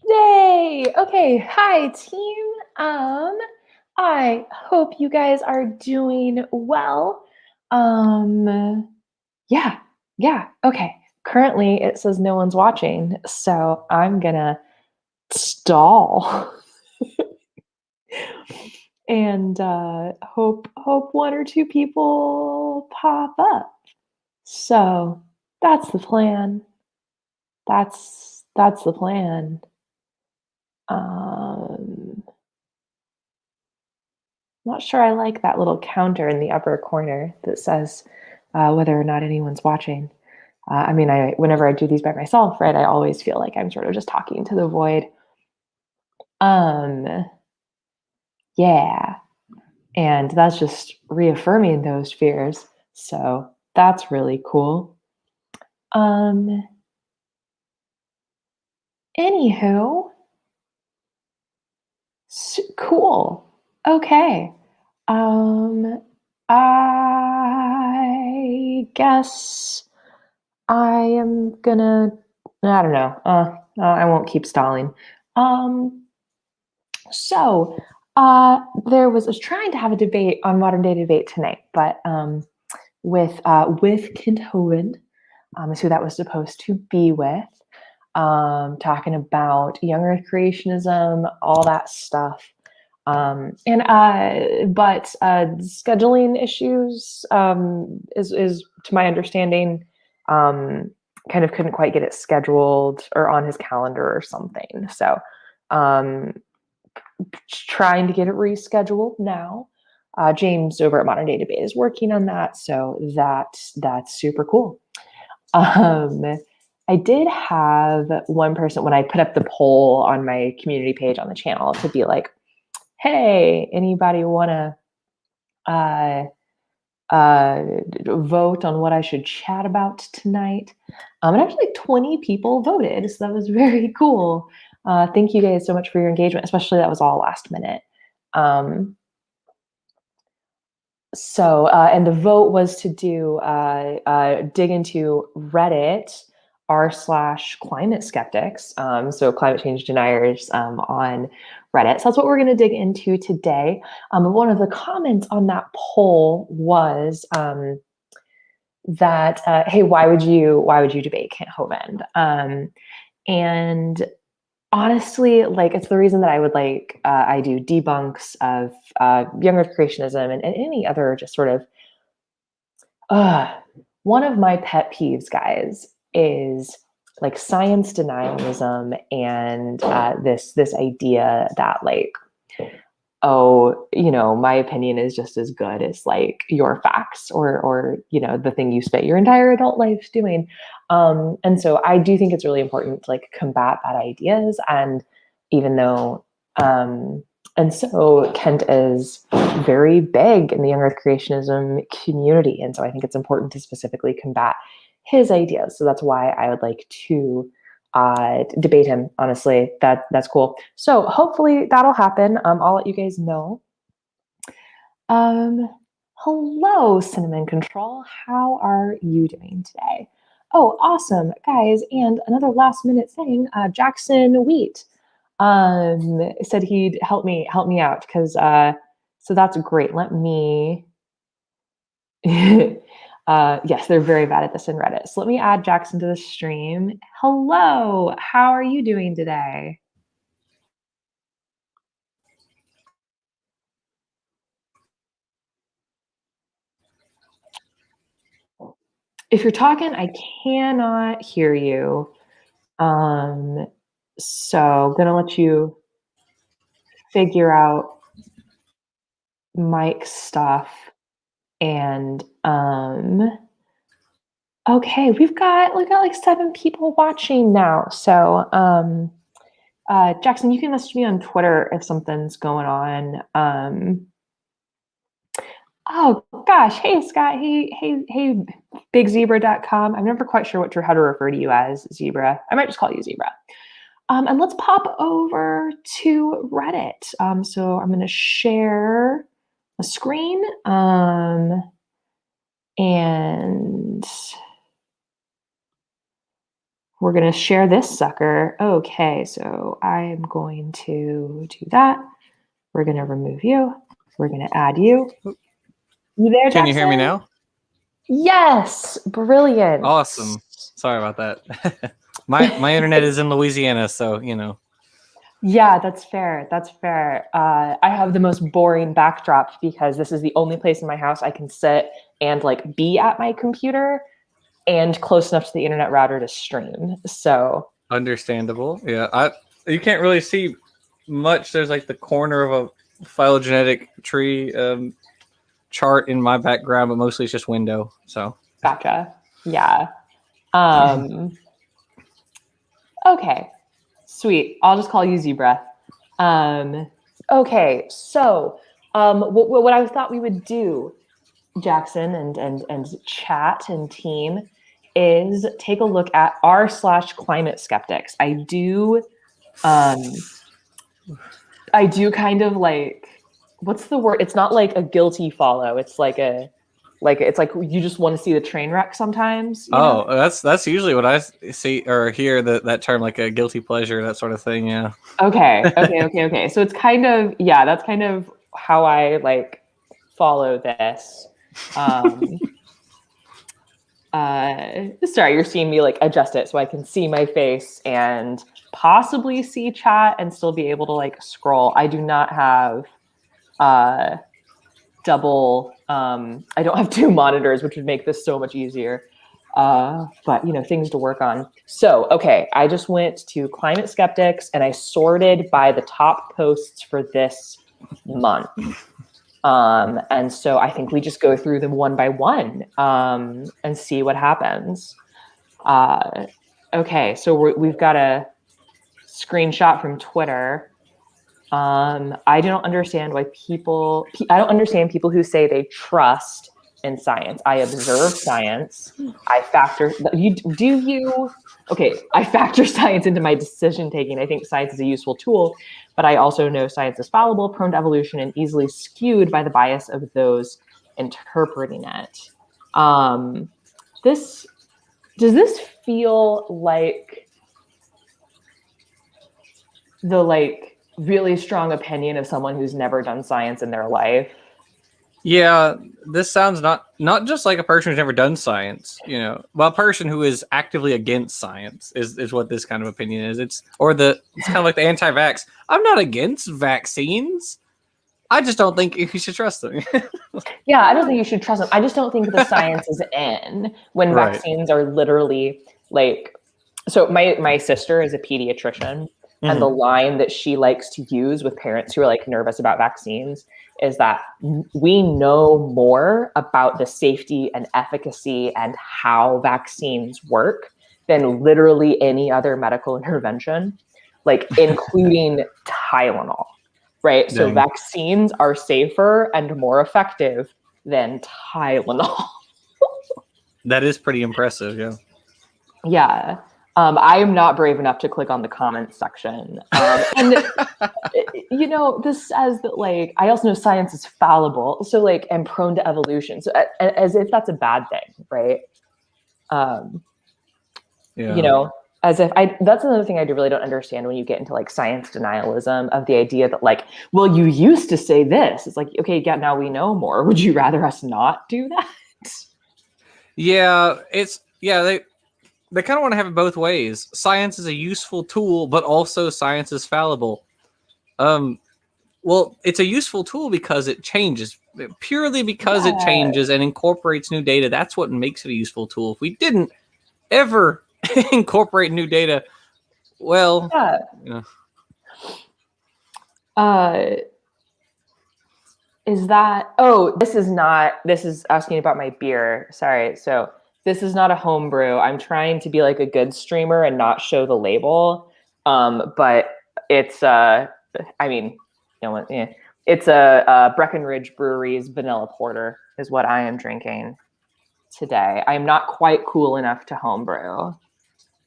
Yay! Okay, hi team. I hope you guys are doing well. Um, yeah, yeah, okay. Currently it says no one's watching, so I'm gonna stall and hope one or two people pop up. So that's the plan. That's the plan. Um Not sure I like that little counter in the upper corner that says whether or not anyone's watching. Whenever I do these by myself, right, I always feel like I'm sort of just talking to the void. Um, yeah, and that's just reaffirming those fears. So that's really cool. Um, Anywho, cool. Okay. Um, I guess I am gonna. I don't know. I won't keep stalling. Um, so, there was trying to have a debate on modern day debate tonight, but with Kent Hovind, is who that was supposed to be with, talking about young Earth creationism, all that stuff. But scheduling issues is to my understanding, um, kind of couldn't quite get it scheduled or on his calendar or something. So, um, trying to get it rescheduled now. James over at Modern Day Debate is working on that, so that's super cool. Um, I did have one person when I put up the poll on my community page on the channel to be like, hey, anybody want to uh, vote on what I should chat about tonight? And actually 20 people voted, so that was very cool. Thank you guys so much for your engagement, especially that was all last minute. Um, and the vote was to do dig into Reddit r/climate skeptics, so climate change deniers on Reddit. So that's what we're going to dig into today. One of the comments on that poll was that hey, why would you debate Kent Hovind? And honestly, like it's the reason that I do debunks of young Earth creationism and any other just sort of uh, one of my pet peeves, guys, is like science denialism and this idea that like, oh, my opinion is just as good as like your facts or the thing you spent your entire adult life doing. And so I do think it's really important to like combat bad ideas. And even though and so Kent is very big in the young earth creationism community, and so I think it's important to specifically combat his ideas. So that's why I would like to debate him. Honestly, that's cool. So hopefully that'll happen. I'll let you guys know. Um, Hello, Cinnamon Control. How are you doing today? Oh, awesome, guys! And another last minute thing. Jackson Wheat said he'd help me out because so that's great. Let me. Yes, they're very bad at this in Reddit. So let me add Jackson to the stream. Hello, how are you doing today? If you're talking, I cannot hear you. Um, so gonna let you figure out mic stuff and okay, we've got like 7 people watching now. So Jackson, you can message me on Twitter if something's going on. Oh gosh, hey Scott, hey bigzebra.com. I'm never quite sure how to refer to you as, Zebra. I might just call you Zebra. And let's pop over to Reddit. So I'm going to share a screen and We're going to share this sucker. Okay, so I'm going to do that. We're going to remove you. We're going to add you. You there, Jackson? Can you hear me now? Yes, brilliant. Awesome. Sorry about that. my internet is in Louisiana, so you know. Yeah, that's fair. That's fair. I have the most boring backdrop because this is the only place in my house I can sit and like be at my computer and close enough to the internet router to stream. So Understandable. Yeah, you can't really see much. There's like the corner of a phylogenetic tree chart in my background, but mostly it's just window. So gotcha. Yeah. Okay. Sweet. I'll just call you Zebra. Okay. So what I thought we would do, Jackson and chat and team, is take a look at r/climate skeptics. I do kind of like, what's the word? It's not like a guilty follow. It's like it's like you just want to see the train wreck sometimes, you know? that's usually what I see or hear that term, like a guilty pleasure, that sort of thing. Yeah. Okay. So it's kind of, yeah, that's kind of how I like follow this. Sorry, you're seeing me like adjust it so I can see my face and possibly see chat and still be able to like scroll. I do not have double, I don't have two monitors, which would make this so much easier. But you know, things to work on. So, okay, I just went to Climate Skeptics and I sorted by the top posts for this month. And so I think we just go through them one by one and see what happens. Okay, so we've got a screenshot from Twitter. I don't understand why I don't understand people who say they trust in science. I observe science. I factor I factor science into my decision taking. I think science is a useful tool, but I also know science is fallible, prone to evolution, and easily skewed by the bias of those interpreting it. Does this feel like the like really strong opinion of someone who's never done science in their life? Yeah, this sounds not just like a person who's never done science, you know. Well, a person who is actively against science is what this kind of opinion is. It's kind of like the anti-vax. I'm not against vaccines. I just don't think you should trust them. Yeah, I don't think you should trust them. I just don't think the science is in when Right. vaccines are literally like. So my sister is a pediatrician, and the line that she likes to use with parents who are like nervous about vaccines is that we know more about the safety and efficacy and how vaccines work than literally any other medical intervention, like including Tylenol, right? So Dang. vaccines are safer and more effective than Tylenol. That is pretty impressive, yeah. Yeah. I am not brave enough to click on the comments section. And, you know, this says that, like, I also know science is fallible, so, like, and prone to evolution. So, as if that's a bad thing, right? You know, as if that's another thing I really don't understand when you get into, like, science denialism of the idea that, like, well, you used to say this. It's like, okay, yeah, now we know more. Would you rather us not do that? Yeah, they kind of want to have it both ways. Science is a useful tool, but also science is fallible. Well, it's a useful tool because it changes, purely because it changes and incorporates new data. That's what makes it a useful tool. If we didn't ever incorporate new data, well, you know. Is that, this is asking about my beer. Sorry. So this is not a home brew. I'm trying to be like a good streamer and not show the label. But it's, I mean, you know, it's a Breckenridge Brewery's vanilla porter is what I am drinking today. I'm not quite cool enough to homebrew.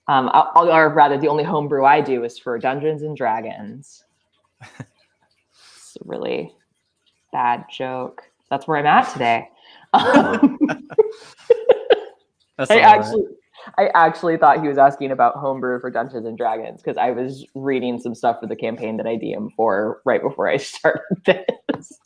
Or rather, the only homebrew I do is for Dungeons and Dragons. It's a really bad joke. That's where I'm at today. That's I I actually thought he was asking about homebrew for Dungeons and Dragons because I was reading some stuff for the campaign that I DM for right before I started this.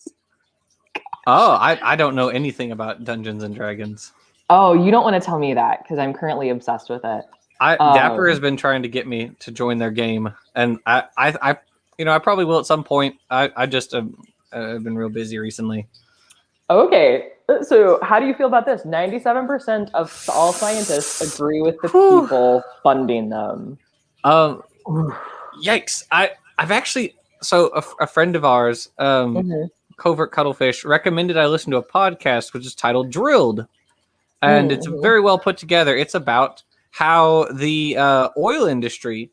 Oh, I don't know anything about Dungeons and Dragons. Oh, you don't want to tell me that because I'm currently obsessed with it. Dapper has been trying to get me to join their game, and I I probably will at some point. I just I've been real busy recently. Okay, so how do you feel about this? 97% of all scientists agree with the people funding them. Yikes! I've actually a friend of ours, Covert Cuttlefish, recommended I listen to a podcast which is titled Drilled, and it's very well put together. It's about how the oil industry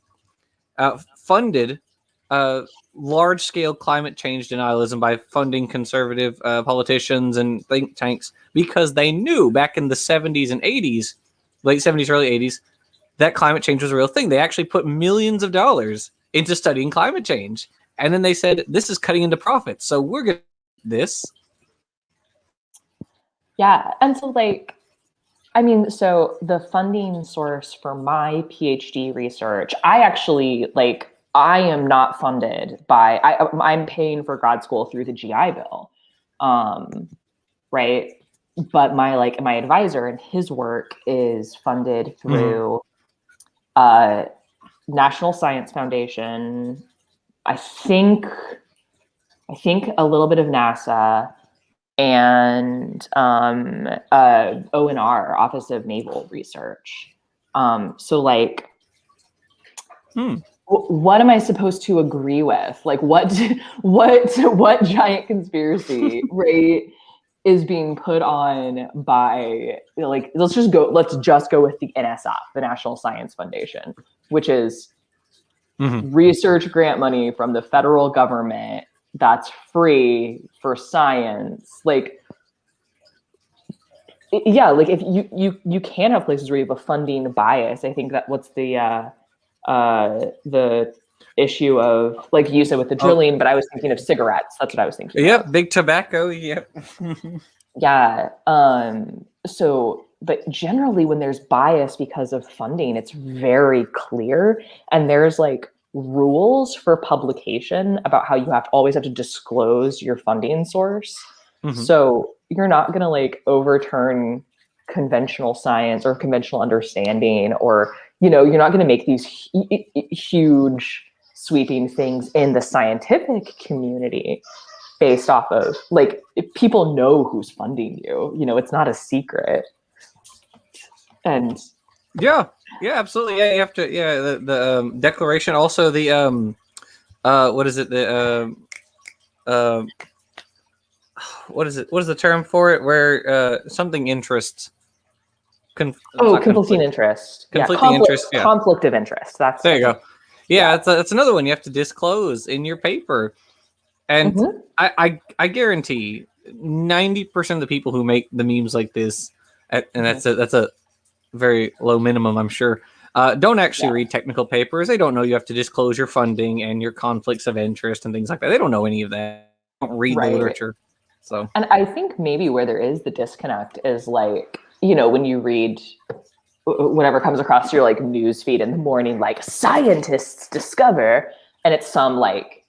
funded large-scale climate change denialism by funding conservative politicians and think tanks because they knew back in the 70s and 80s, late 70s, early 80s, that climate change was a real thing. They actually put millions of dollars into studying climate change. And then they said, this is cutting into profits, so we're going to do this. Yeah, and so I mean, so the funding source for my PhD research, I am not funded by, I'm paying for grad school through the GI Bill, right? But my advisor and his work is funded through National Science Foundation, I think a little bit of NASA, and ONR, Office of Naval Research. What am I supposed to agree with? Like, what giant conspiracy, right, is being put on by, like, let's just go with the NSF, the National Science Foundation, which is research grant money from the federal government that's free for science. Like, yeah, like if you can have places where you have a funding bias. I think that what's the issue of, like you said with the drilling, but I was thinking of cigarettes. That's what I was thinking. Yep, big tobacco. Yep. Yeah. So, but generally when there's bias because of funding, it's very clear, and there's like rules for publication about how you always have to disclose your funding source. So you're not going to like overturn conventional science or conventional understanding, or, you're not going to make these huge sweeping things in the scientific community based off of, like, if people know who's funding you, it's not a secret. And yeah, absolutely. Yeah, you have to. Yeah, the declaration. Also, the what is it? The what is it? What is the term for it? Where something interests. Conflicting interest. Conflicting interest. Yeah. Conflict of interest. There you go. Yeah, that's another one you have to disclose in your paper. And I guarantee 90% of the people who make the memes like this, and that's a very low minimum, I'm sure, don't actually read technical papers. They don't know you have to disclose your funding and your conflicts of interest and things like that. They don't know any of that. They don't read the literature. So, and I think maybe where there is the disconnect is, like, when you read whatever comes across your like news feed in the morning, like scientists discover, and it's some like,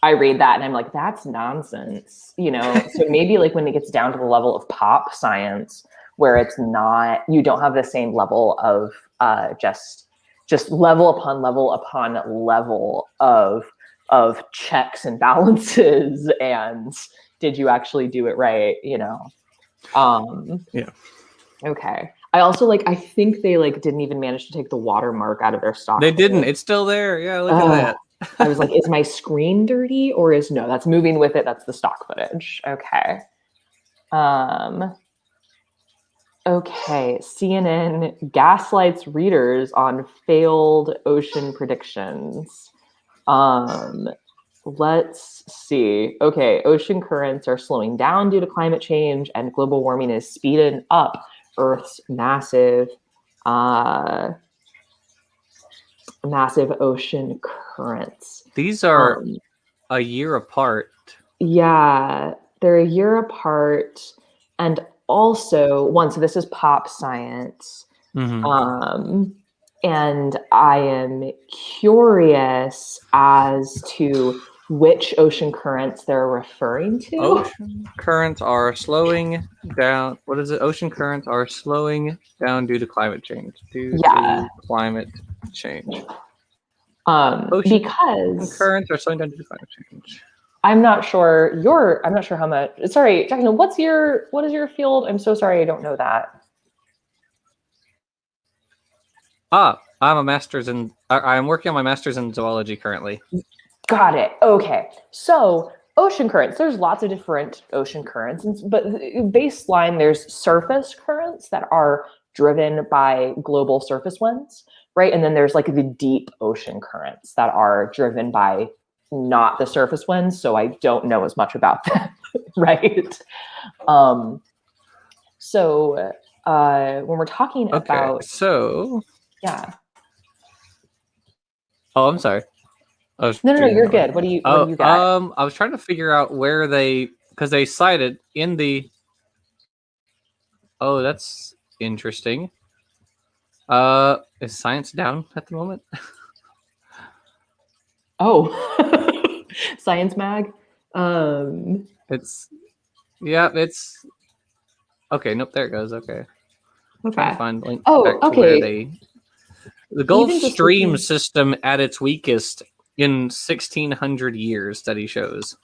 I read that and I'm like, that's nonsense, So maybe like when it gets down to the level of pop science, where it's not, you don't have the same level of just level upon level upon level of checks and balances, and did you actually do it right? Yeah. Okay. I also I think they didn't even manage to take the watermark out of their stock. They didn't. It's still there. Yeah, look at that. I was like, is my screen dirty, or no, that's moving with it. That's the stock footage. Okay. Okay. CNN gaslights readers on failed ocean predictions. Let's see. Okay. Ocean currents are slowing down due to climate change, and global warming is speeding up Earth's massive ocean currents. These are a year apart. Yeah, they're a year apart. And also, so this is pop science. And I am curious as to which ocean currents they're referring to. Ocean currents are slowing down. What is it? Ocean currents are slowing down due to climate change. Due to climate change. Ocean Because currents are slowing down due to climate change. I'm not sure how much. Sorry, Jackson, what is your field? I'm so sorry, I don't know that. I'm working on my master's in zoology currently. Got it. Okay. So ocean currents, there's lots of different ocean currents, but baseline, there's surface currents that are driven by global surface winds, right? And then there's like the deep ocean currents that are driven by not the surface winds. So I don't know as much about them, right? So when we're talking about... So... Yeah. Oh, I'm sorry. No, you're good. What do you got? I was trying to figure out where because they cited in the... Oh, that's interesting. Is science down at the moment? Oh, Science Mag. It's okay. Nope, there it goes. Okay. I'm trying to find link back to where the Gulf Stream system at its weakest in 1600 years, study shows.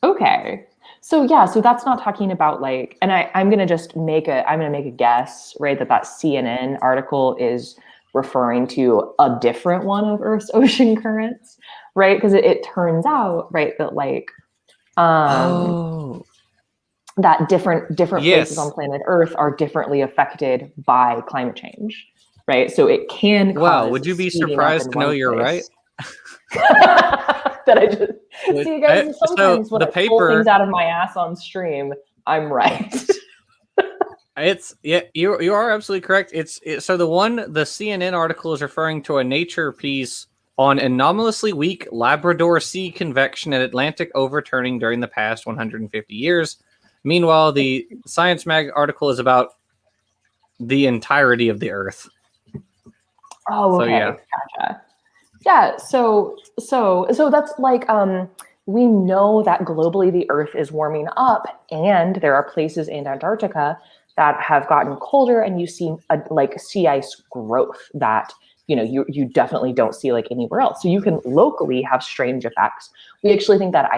Okay. So that's not talking about like, and I'm going to make a guess, right? That CNN article is referring to a different one of Earth's ocean currents, right? Because it turns out, right, that like, that different places on planet Earth are differently affected by climate change, right? So it can cause... Wow, would you be surprised to know you're right? That I just see, you guys. Sometimes when I pull things out of my ass on stream, I'm right. You are absolutely correct. So the CNN article is referring to a Nature piece on anomalously weak Labrador Sea convection and Atlantic overturning during the past 150 years. Meanwhile, the Science Mag article is about the entirety of the Earth. Oh, okay. So, gotcha. Yeah, so that's like, we know that globally the Earth is warming up, and there are places in Antarctica that have gotten colder, and you see like sea ice growth that you definitely don't see like anywhere else. So you can locally have strange effects. We actually think that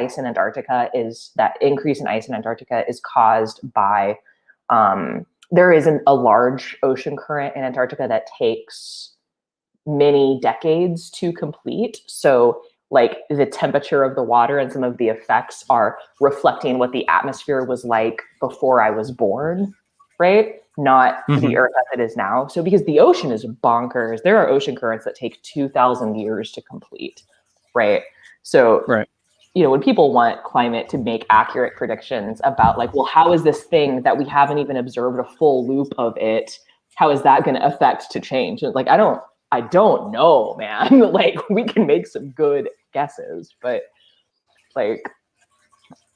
increase in ice in Antarctica is caused by there is a large ocean current in Antarctica that takes many decades to complete. So like the temperature of the water and some of the effects are reflecting what the atmosphere was like before I was born, right? Not the Earth as it is now. So because the ocean is bonkers, there are ocean currents that take 2,000 years to complete, right? So, when people want climate to make accurate predictions about like, well, how is this thing that we haven't even observed a full loop of it, how is that going to affect to change? And like, I don't know, man. Like, we can make some good guesses, but like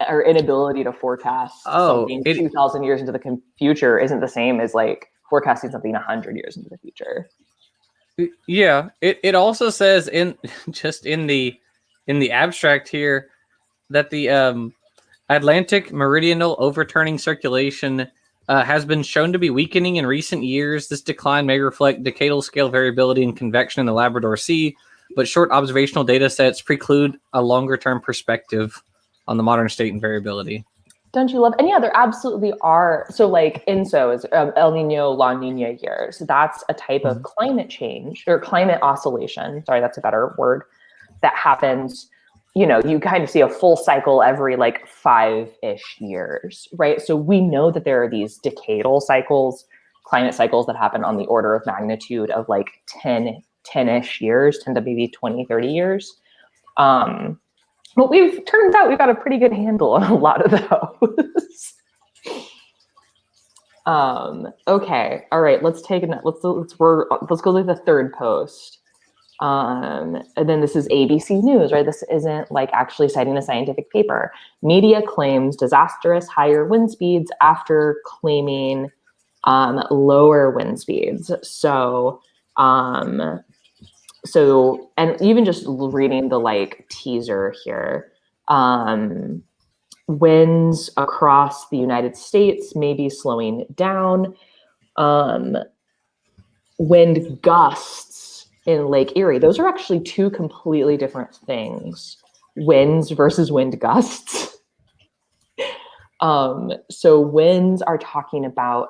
our inability to forecast something 2,000 years into the future isn't the same as like forecasting something 100 years into the future. Yeah, it also says in the abstract here that the Atlantic meridional overturning circulation has been shown to be weakening in recent years. This decline may reflect decadal scale variability in convection in the Labrador Sea, but short observational data sets preclude a longer-term perspective on the modern state and variability. Don't you love? And yeah, there absolutely are. So like ENSO is El Nino, La Nina years. That's a type of climate change or climate oscillation. Sorry, that's a better word. That happens, you kind of see a full cycle every like 5-ish years, right? So we know that there are these decadal cycles, climate cycles that happen on the order of magnitude of like 10-ish years, 10 to maybe 20, 30 years. But turns out we've got a pretty good handle on a lot of those. Okay. All right. Let's go to the third post. And then this is ABC News, right? This isn't like actually citing a scientific paper. Media claims disastrous higher wind speeds after claiming lower wind speeds. So, and even just reading the like teaser here, winds across the United States may be slowing down. Wind gusts in Lake Erie, those are actually two completely different things. Winds versus wind gusts. So winds are talking about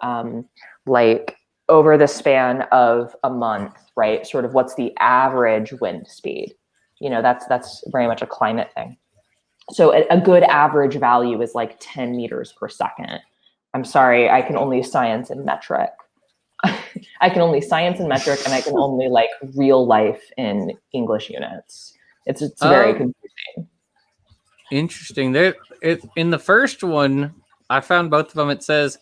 like over the span of a month, right? Sort of what's the average wind speed? You know, that's very much a climate thing. So a good average value is like 10 meters per second. I'm sorry, I can only science and metric. I can only science and metric, and I can only like real life in English units. It's very confusing. Interesting. In the first one, I found both of them. It says,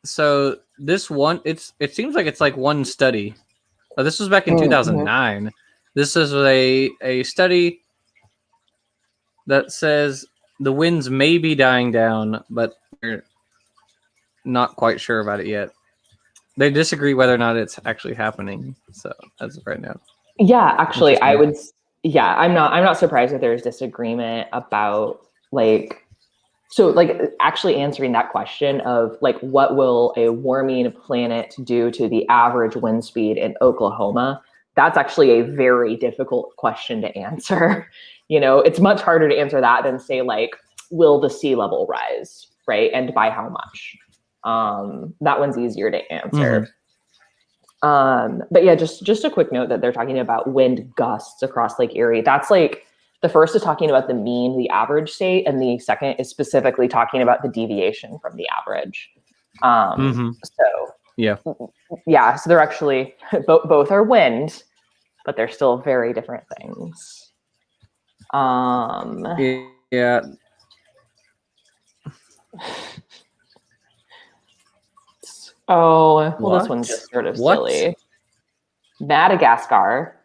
so this one, it seems like it's like one study. This was back in 2009. This is a study that says the winds may be dying down, but they're not quite sure about it yet. They disagree whether or not it's actually happening. So as of right now. Yeah, actually, I'm not surprised that there's disagreement about like, so like actually answering that question of like, what will a warming planet do to the average wind speed in Oklahoma? That's actually a very difficult question to answer. You know, it's much harder to answer that than say like, will the sea level rise, right? And by how much? That one's easier to answer. But yeah, just a quick note that they're talking about wind gusts across Lake Erie. That's like the first is talking about the mean, the average state, and the second is specifically talking about the deviation from the average. So yeah, so they're actually both are wind, but they're still very different things. Yeah. Oh, well, this one's just sort of silly. Madagascar,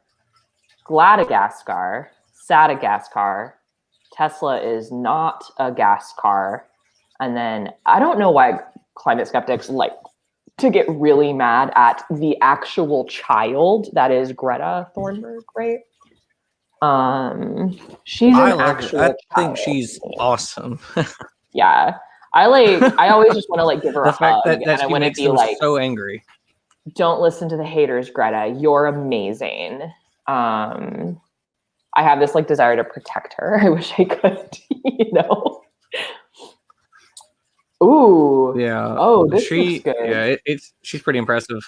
Gladagaskar, Sadagaskar. Tesla is not a gas car. And then I don't know why climate skeptics like to get really mad at the actual child that is Greta Thunberg, right? She's an actual child. I think she's awesome. Yeah. I always just want to like give her a hug, that and I want to be like, so angry. Don't listen to the haters, Greta. You're amazing. I have this like desire to protect her. I wish I could, you know. Ooh. Yeah. Oh, this looks good. Yeah, she's pretty impressive.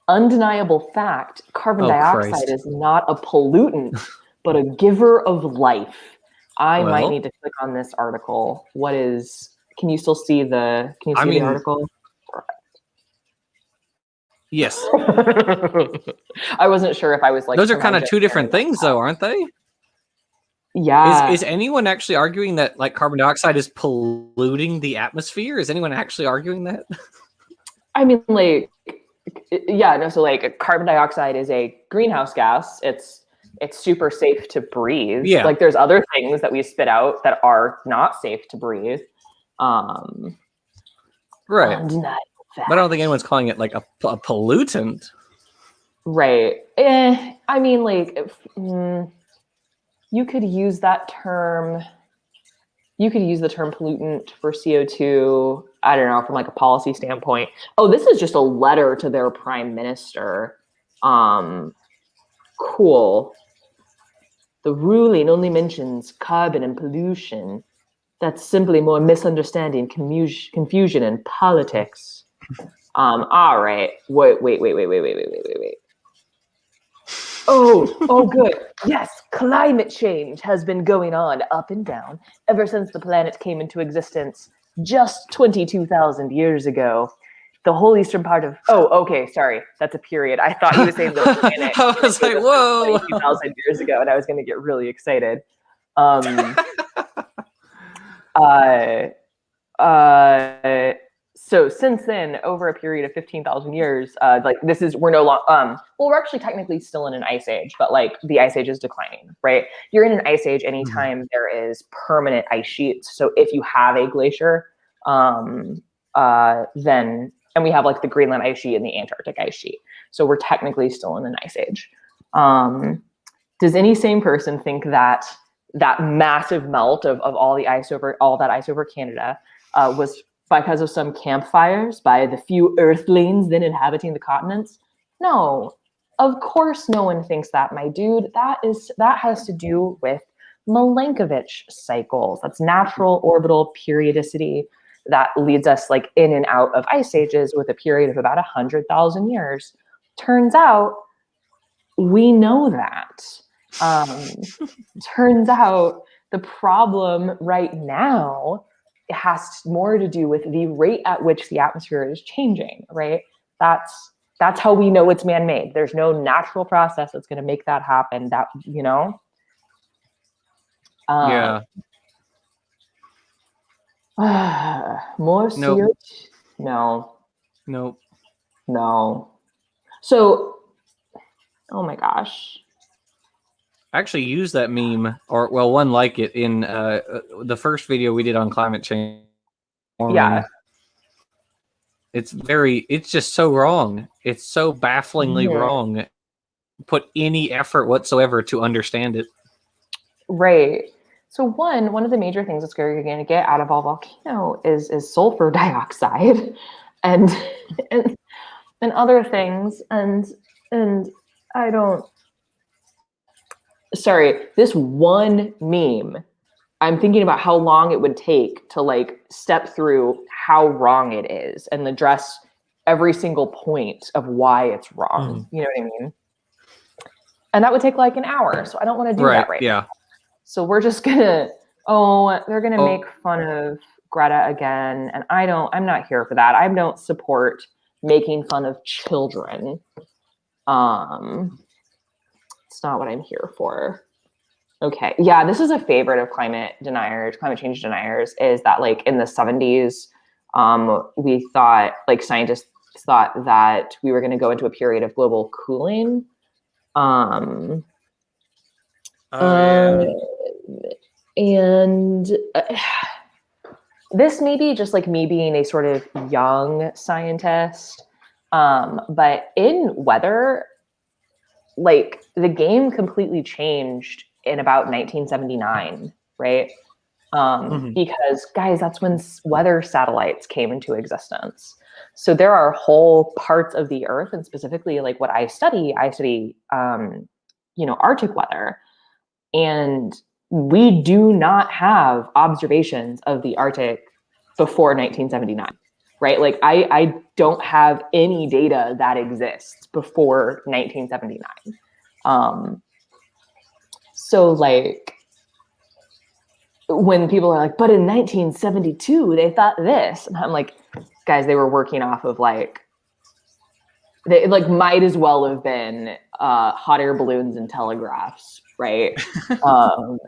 Undeniable fact: carbon dioxide is not a pollutant, but a giver of life. I might need to click on this article. Can you still see the article? Yes. I wasn't sure if I was like. Those are kind of two different things though, aren't they? Yeah. Is anyone actually arguing that like carbon dioxide is polluting the atmosphere? Is anyone actually arguing that? I mean, like, yeah, no, so like carbon dioxide is a greenhouse gas. It's super safe to breathe. Yeah. Like there's other things that we spit out that are not safe to breathe. Right. But I don't think anyone's calling it like a pollutant. Right. I mean, like, you could use that term. You could use the term pollutant for CO2. I don't know, from like a policy standpoint. Oh, this is just a letter to their prime minister. Cool. The ruling only mentions carbon and pollution. That's simply more misunderstanding, confusion, and politics. All right. Wait. Oh, good. Yes, climate change has been going on up and down ever since the planet came into existence just 22,000 years ago. The whole eastern part of... Oh, okay, sorry. That's a period. I thought you were saying the planet. I was like, whoa. 22,000 years ago, and I was going to get really excited. So since then, over a period of 15,000 years, like we're no longer, well, we're actually technically still in an ice age, but like the ice age is declining, right? You're in an ice age anytime there is permanent ice sheets. So if you have a glacier, then, and we have like the Greenland ice sheet and the Antarctic ice sheet. So we're technically still in an ice age. Does any sane person think that that massive melt of all the ice over, all that ice over Canada was because of some campfires by the few earthlings then inhabiting the continents? No, of course no one thinks that, my dude. That has to do with Milankovitch cycles. That's natural orbital periodicity that leads us like in and out of ice ages with a period of about 100,000 years. Turns out we know that. Turns out the problem right now has more to do with the rate at which the atmosphere is changing, right? That's how we know it's man-made. There's no natural process that's going to make that happen. That, you know? Yeah. More Nope. CO2? No. Nope. No. So, oh my gosh. I actually used that meme, or well, one like it in the first video we did on climate change. Yeah. It's just so wrong. It's so bafflingly wrong. Put any effort whatsoever to understand it. Right. So one of the major things that's going to get out of a volcano is sulfur dioxide, and and other things, and I don't. Sorry, this one meme. I'm thinking about how long it would take to like step through how wrong it is and address every single point of why it's wrong. You know what I mean? And that would take like an hour. So I don't want to do that right now. So we're just gonna, they're gonna make fun of Greta again. And I'm not here for that. I don't support making fun of children. It's not what I'm here for. Okay. Yeah, this is a favorite of climate change deniers, is that like in the 70s, we thought, like scientists thought that we were going to go into a period of global cooling. And this may be just like me being a sort of young scientist, but in weather, like the game completely changed in about 1979, right? Because guys, that's when weather satellites came into existence. So there are whole parts of the Earth, and specifically like what I study, Arctic weather. And we do not have observations of the Arctic before 1979, right? Like I don't have any data that exists before 1979. So like when people are like, but in 1972, they thought this. And I'm like, guys, they were working off of like, they like might as well have been hot air balloons and telegraphs, right? And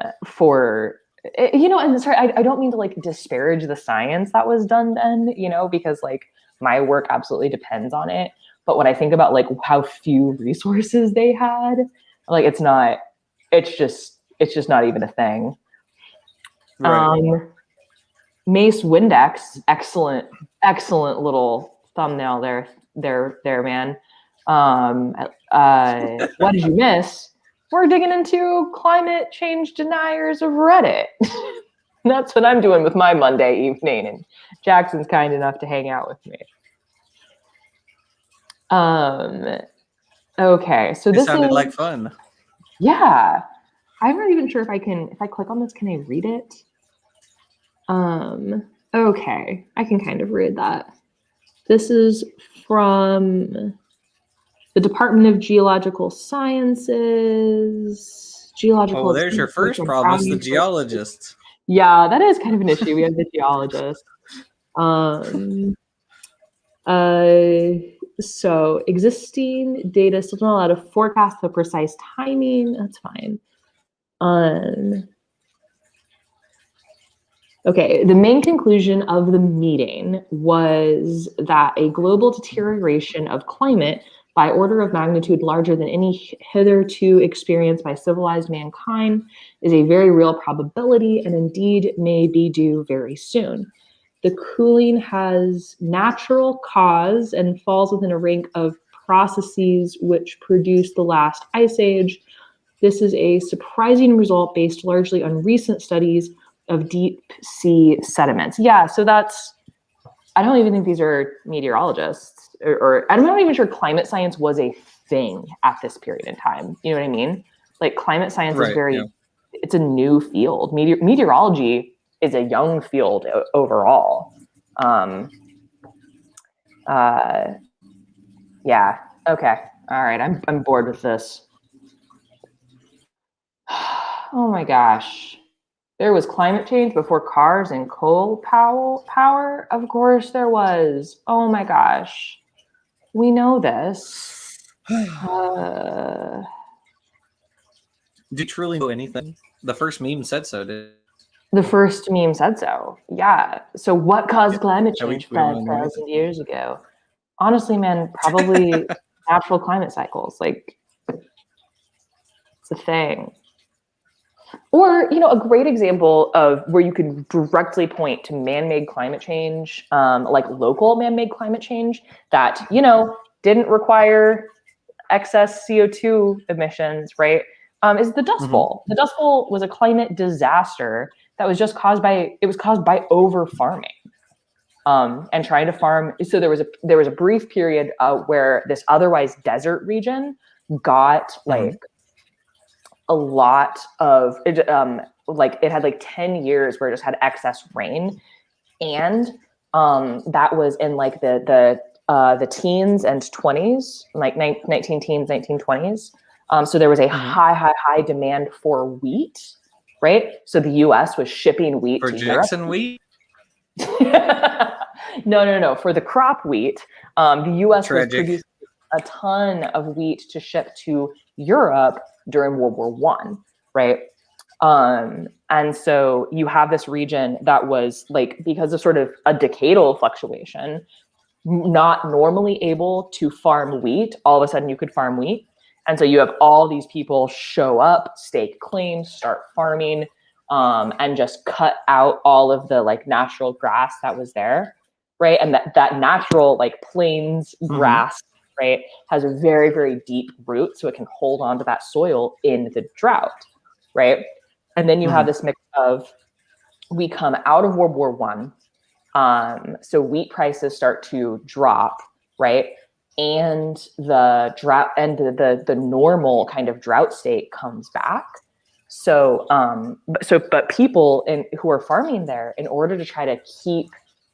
sorry, I don't mean to like disparage the science that was done then, because like my work absolutely depends on it. But when I think about like how few resources they had, like it's just not even a thing. Right. Mace Windex, excellent little thumbnail there, man. What did you miss? We're digging into climate change deniers of Reddit. That's what I'm doing with my Monday evening, and Jackson's kind enough to hang out with me. Okay, so this sounded like fun. Yeah, I'm not even sure if I click on this, can I read it? Okay, I can kind of read that. This is from the Department of Geological Sciences. Oh, there's your first problem. It's the geologists. Yeah, that is kind of an issue. We have the geologists. So existing data still don't allow to forecast the precise timing. That's fine. Okay, the main conclusion of the meeting was that a global deterioration of climate by order of magnitude larger than any hitherto experienced by civilized mankind is a very real probability, and indeed may be due very soon. The cooling has natural cause and falls within a rank of processes which produced the last ice age. This is a surprising result based largely on recent studies of deep sea sediments. Yeah, so that's, I don't even think these are meteorologists, or I'm not even sure climate science was a thing at this period in time. You know what I mean? Like climate science is Right. very, Yeah. it's a new field. Meteorology is a young field overall. Um, uh, yeah. Okay. All right. I'm bored with this. Oh my gosh. There was climate change before cars and coal power. Of course there was. Oh my gosh. We know this. Uh, Do you truly know anything? The first meme said so. Did the first meme said so. Yeah. So what caused climate yeah, change we don't know anything. 5,000 years ago? Honestly, man, probably natural climate cycles. Like it's a thing. Or, you know, a great example of where you can directly point to man-made climate change, like local man-made climate change that, you know, didn't require excess CO2 emissions, right? Is the Dust Mm-hmm. Bowl. The Dust Bowl was a climate disaster that was just caused by, it was caused by over farming. And trying to farm. So there was a brief period where this otherwise desert region got Mm-hmm. like a lot of it, like it had like 10 years where it just had excess rain, and that was in like the teens and 20s, like 19 teens, 1920s. So there was a Mm-hmm. high demand for wheat, right? So the US was shipping wheat For to Europe. Jackson wheat? No. For the crop wheat, the US was Tragic. producing a ton of wheat to ship to Europe during World War One, right? And so you have this region that was like, because of sort of a decadal fluctuation, not normally able to farm wheat. All of a sudden you could farm wheat. And so you have all these people show up, stake claims, start farming, and just cut out all of the like natural grass that was there, right? And that natural like plains Mm-hmm. grass, right, has a very deep root, so it can hold on to that soil in the drought, right? And then you have Mm-hmm. this mix of, we come out of World War One, so wheat prices start to drop, right? And the drought and the normal kind of drought state comes back. So but people who are farming there, in order to try to keep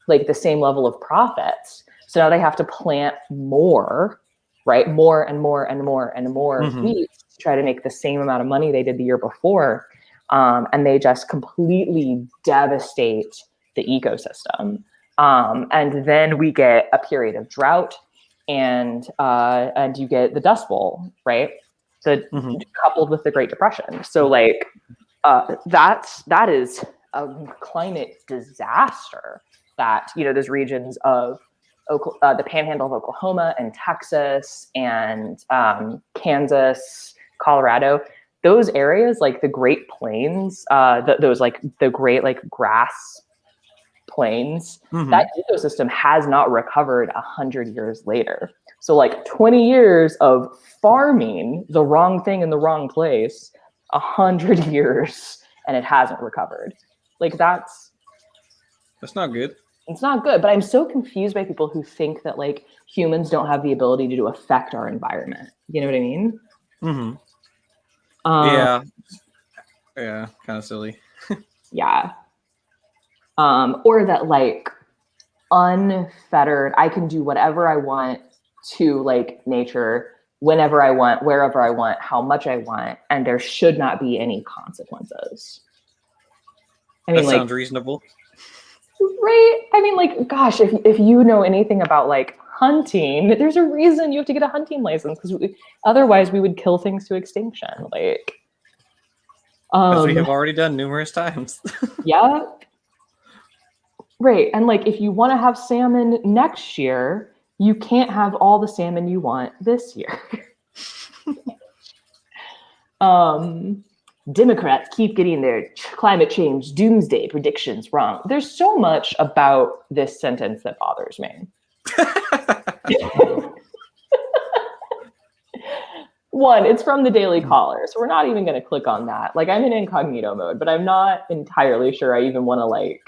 like the same level of profits, so now they have to plant more, right? More and more Mm-hmm. wheat to try to make the same amount of money they did the year before. And they just completely devastate the ecosystem. And then we get a period of drought, and you get the Dust Bowl, right? Mm-hmm. Coupled with the Great Depression. So like that is a climate disaster that, you know, those regions of the Panhandle of Oklahoma and Texas and Kansas, Colorado, those areas, like the Great Plains, those like the great like grass plains, Mm-hmm. that ecosystem has not recovered 100 years later. So like 20 years of farming the wrong thing in the wrong place, 100 years, and it hasn't recovered. Like That's not good. it's not good. But I'm so confused by people who think that like humans don't have the ability to affect our environment. You know what I mean? Mm-hmm. Um, Yeah. Yeah. Kind of silly. yeah. Or that like unfettered, I can do whatever I want to like nature whenever I want, wherever I want, how much I want, and there should not be any consequences. I That mean, like, sounds reasonable. right? I mean, like, gosh, if you know anything about like hunting, there's a reason you have to get a hunting license, because otherwise we would kill things to extinction. Like, As we have already done numerous times. yeah, right. And like, if you want to have salmon next year, you can't have all the salmon you want this year. um, Democrats keep getting their climate change doomsday predictions wrong. There's so much about this sentence that bothers me. One, it's from the Daily Caller, so we're not even going to click on that. Like, I'm in incognito mode, but I'm not entirely sure I even want to, like,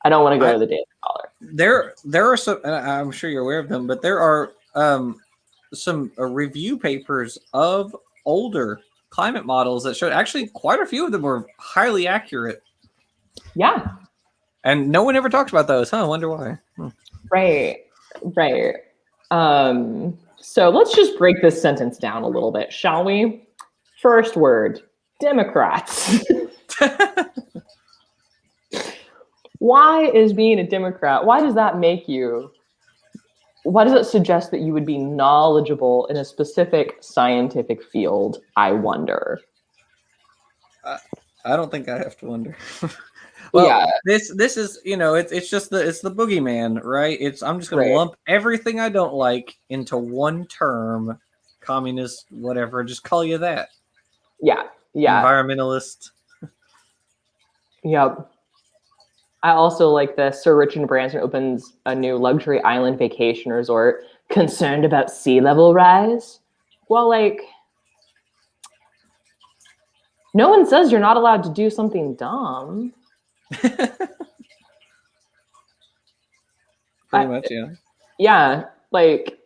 I don't want to go to the Daily Caller. There are some, I'm sure you're aware of them, but there are some review papers of older climate models that showed actually quite a few of them were highly accurate. Yeah. And no one ever talks about those, huh? I wonder why. Right. So let's just break this sentence down a little bit, shall we? First word, Democrats. Why is being a Democrat, why does that make you, why does it suggest that you would be knowledgeable in a specific scientific field, I wonder? I don't think I have to wonder. Well, yeah. This is, you know, it's just it's the boogeyman, right? I'm just going to lump everything I don't like into one term, communist, whatever. Just call you that. Yeah. Environmentalist. Yep. I also like this. Sir Richard Branson opens a new luxury island vacation resort. Concerned about sea level rise? Well, like, no one says you're not allowed to do something dumb. Pretty much, yeah. Yeah, like,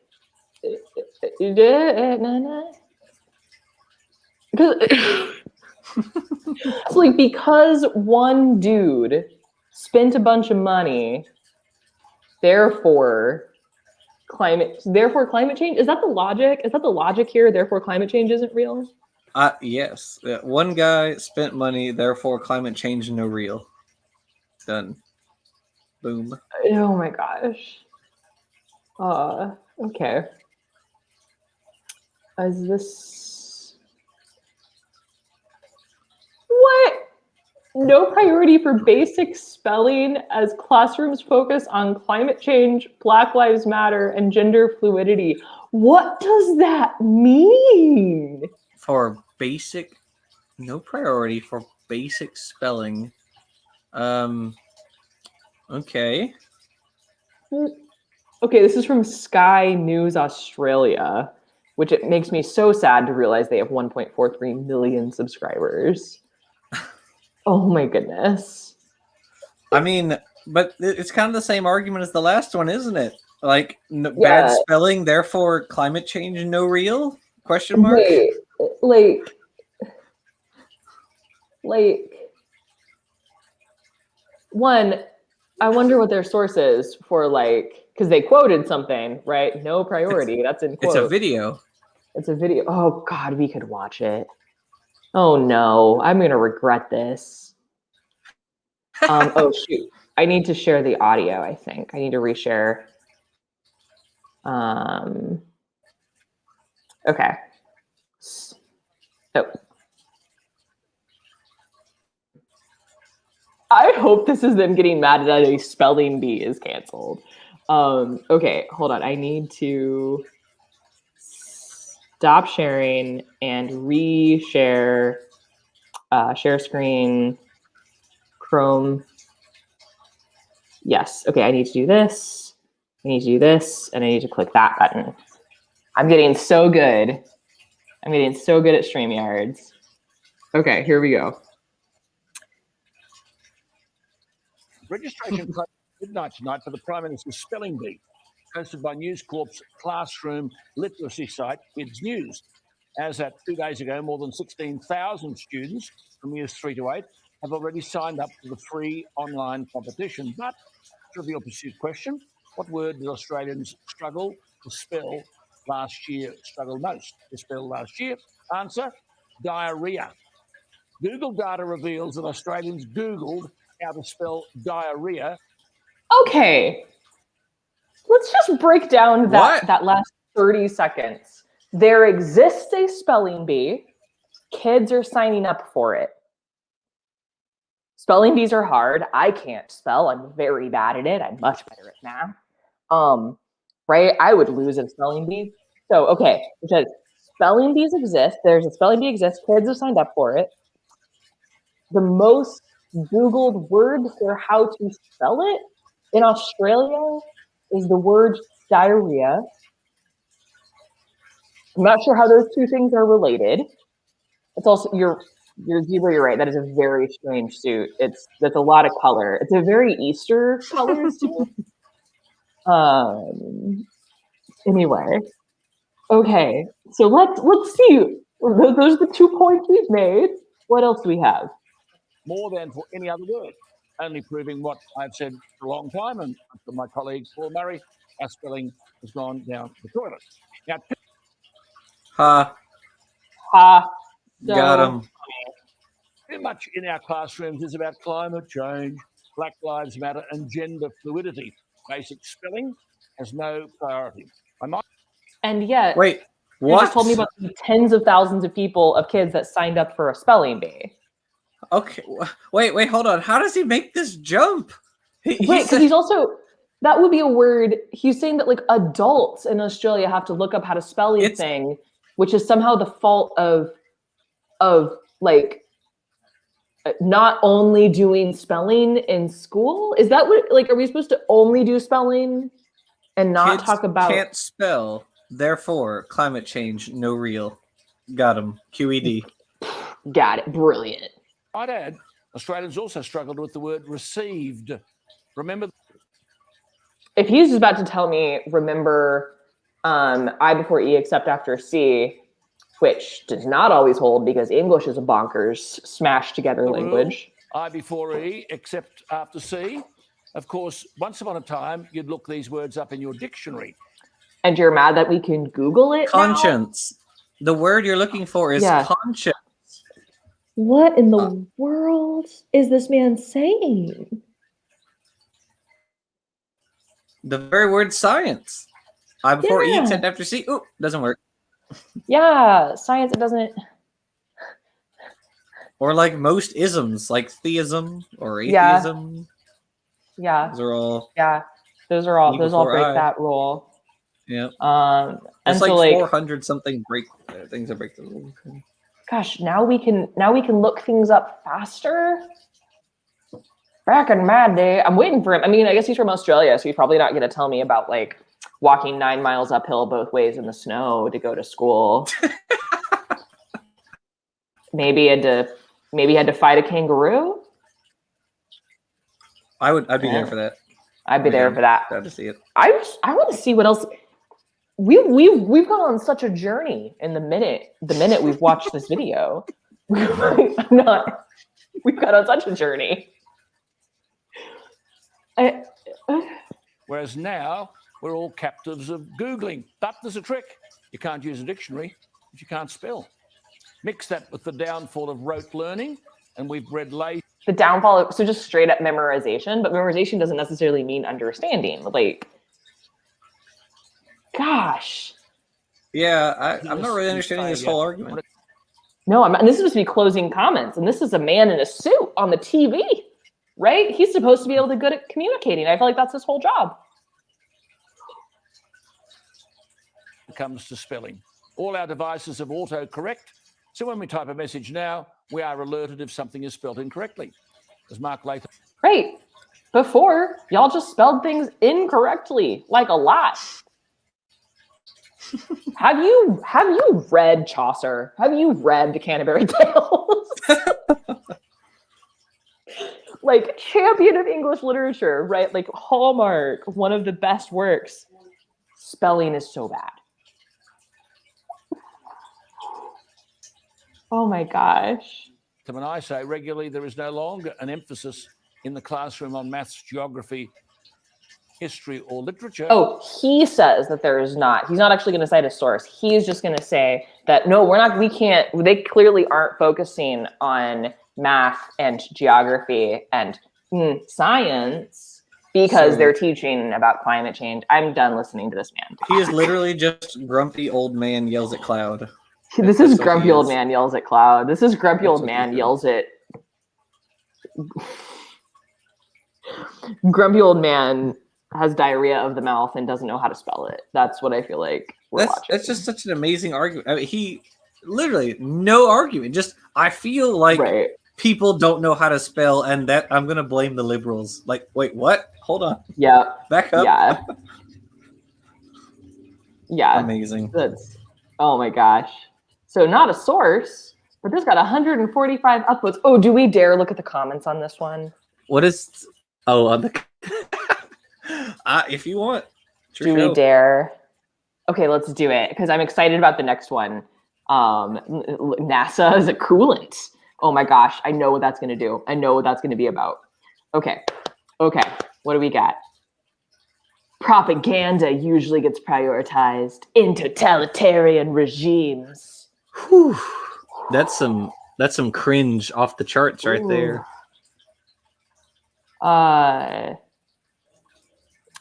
like, because one dude spent a bunch of money, therefore climate change, is that the logic? Is that the logic here? Therefore climate change isn't real? Yes. One guy spent money, therefore climate change no real. Done. Boom. Oh my gosh. Okay. Is this what? No priority for basic spelling as classrooms focus on climate change, Black Lives Matter, and gender fluidity. What does that mean? For basic, no priority for basic spelling. Okay. Okay, this is from Sky News Australia, which it makes me so sad to realize they have 1.43 million subscribers. Oh my goodness. I mean, but it's kind of the same argument as the last one, isn't it? Like, bad spelling, therefore climate change no real? Question mark? Wait, like, one, I wonder what their source is for, like, because they quoted something, right? No priority. That's in quotes. It's a video. It's a video. Oh God, we could watch it. Oh no, I'm gonna regret this. Oh shoot, I need to share the audio. I think I need to reshare. Okay. Oh. I hope this is them getting mad that a spelling bee is canceled. Okay, hold on. I need to stop sharing and reshare. Share screen, Chrome. Yes. Okay, I need to do this. I need to do this, and I need to click that button. I'm getting so good. I'm getting so good at StreamYards. Okay, here we go. Registration closed at midnight tonight for the Prime Minister's Spelling Bee, hosted by News Corp's classroom literacy site, Kids News. As at 2 days ago, more than 16,000 students from years 3 to 8 have already signed up for the free online competition. But, trivial pursuit question, what word did Australians struggle to spell last year, struggle most to spell last year? Answer, diarrhea. Google data reveals that Australians Googled how to spell diarrhea. Okay. Let's just break down that last 30 seconds. There exists a spelling bee. Kids are signing up for it. Spelling bees are hard. I can't spell. I'm very bad at it. I'm much better at math. Right? I would lose a spelling bee. So, okay, it says spelling bees exist. There's a spelling bee exists. Kids have signed up for it. The most Googled word for how to spell it in Australia is the word diarrhea. I'm not sure how those two things are related. It's also you're right. That is a very strange suit. That's a lot of color. It's a very Easter color suit. Anyway, okay. So let's see. Those are the 2 points we've made. What else do we have? More than for any other word, only proving what I've said for a long time, and for my colleague Paul Murray, our spelling has gone down the toilet. Now, Got him. too much in our classrooms is about climate change, Black Lives Matter, and gender fluidity. Basic spelling has no priority. And yet, Wait, you what? just told me about the tens of thousands of people, of kids that signed up for a spelling bee. Okay, wait, hold on. How does he make this jump? Right, because he's also, that would be a word, he's saying that like adults in Australia have to look up how to spelling thing, which is somehow the fault of like not only doing spelling in school. Is that what, like, are we supposed to only do spelling and not kids talk about can't spell, therefore climate change no real. Got him. QED. Got it. Brilliant. I'd add, Australians also struggled with the word received. Remember, if he's about to tell me, remember I before E except after C, which does not always hold because English is a bonkers smashed together language. I before E except after C. Of course, once upon a time, you'd look these words up in your dictionary. And you're mad that we can Google it Conscience. Now? The word you're looking for is conscience. What in the world is this man saying? The very word science. I before E except after C. Ooh, doesn't work. Yeah, science, it doesn't. Or like most isms, like theism or atheism. Yeah. Those are all. Yeah. Those all break that rule. Yeah. And it's so like 400 something things that break the rule. Gosh, now we can look things up faster. Back in my day, I'm waiting for him. I mean, I guess he's from Australia, so he's probably not going to tell me about like walking 9 miles uphill both ways in the snow to go to school. maybe he had to fight a kangaroo. I'd be there for that. I'd be there for that. Glad to see it. I want to see what else. We've gone on such a journey in the minute we've watched this video. We've gone on such a journey. Whereas now we're all captives of Googling. But there's a trick. You can't use a dictionary if you can't spell. Mix that with the downfall of rote learning, and we've bred late. The downfall of, so just straight up memorization, but memorization doesn't necessarily mean understanding. Like, gosh. Yeah, I'm not really understanding this whole argument. No, I'm not. And this is supposed to be closing comments, and this is a man in a suit on the TV, right? He's supposed to be able to good at communicating. I feel like that's his whole job. When it comes to spelling, all our devices have autocorrect, so when we type a message now, we are alerted if something is spelled incorrectly. As Mark Latham. Right. Before, y'all just spelled things incorrectly, like a lot. Have you read Chaucer? Have you read the Canterbury Tales? Like, champion of English literature, right? Like, Hallmark, one of the best works. Spelling is so bad. Oh my gosh. When I say regularly, there is no longer an emphasis in the classroom on maths, geography, history, or literature. Oh, he says that there is not. He's not actually going to cite a source. He's just going to say that, no, they clearly aren't focusing on math and geography and science because they're teaching about climate change. I'm done listening to this man talk. He is literally just grumpy old man yells at cloud. This is grumpy old man yells at cloud. This is grumpy old man yells at... Grumpy old man has diarrhea of the mouth and doesn't know how to spell it. That's what I feel like we're That's watching. just such an amazing argument. I mean, he literally no argument. Just I feel like Right. people don't know how to spell, and that I'm gonna blame the liberals. Like, wait, what? Hold on, Yeah. back up. Yeah. Yeah. Amazing. That's, oh my gosh. So not a source, but this got 145 upvotes. Oh, do we dare look at the comments on this one? What is? Oh, on the. If you want, Do we dare? Okay, let's do it because I'm excited about the next one. NASA is a coolant. Oh my gosh, I know what that's going to do. I know what that's going to be about. Okay. What do we got? Propaganda usually gets prioritized in totalitarian regimes. Whew. That's some cringe off the charts right there.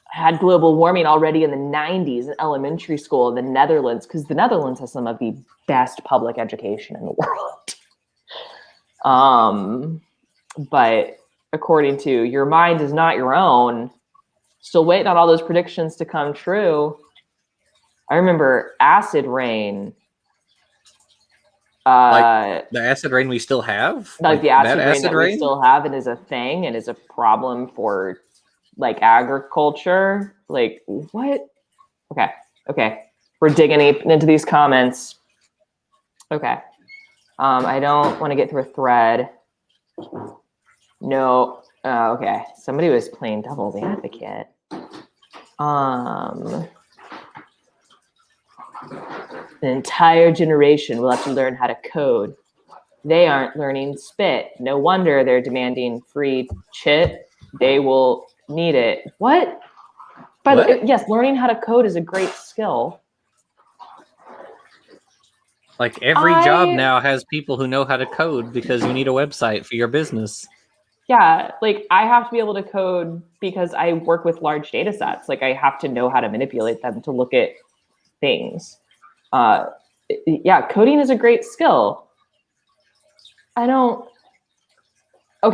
Had global warming already in the 90s in elementary school in the Netherlands, because the Netherlands has some of the best public education in the world. But according to your mind is not your own, still waiting on all those predictions to come true. I remember acid rain. Like the acid rain we still have? Like the acid rain that rain? we still have and is a thing and is a problem for like agriculture. Like what? Okay. We're digging into these comments. Okay. I don't want to get through a thread. No. Okay. Somebody was playing devil's advocate. An entire generation will have to learn how to code. They aren't learning spit. No wonder they're demanding free chit. They will need it. What? By the way, yes, learning how to code is a great skill. Like every job now has people who know how to code because you need a website for your business. Yeah, like I have to be able to code because I work with large data sets. Like I have to know how to manipulate them to look at things. Yeah, coding is a great skill. Okay,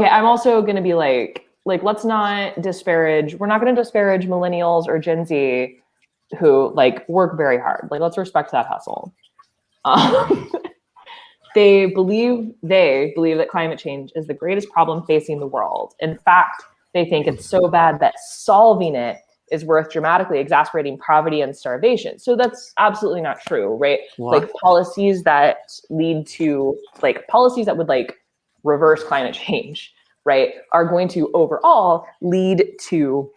I'm also going to be like, let's not disparage. We're not going to disparage millennials or Gen Z who like work very hard. Like, let's respect that hustle. They believe that climate change is the greatest problem facing the world. In fact, they think it's so bad that solving it is worth dramatically exacerbating poverty and starvation. So that's absolutely not true, right? What? Like policies that lead to policies that would like reverse climate change, right, are going to overall lead to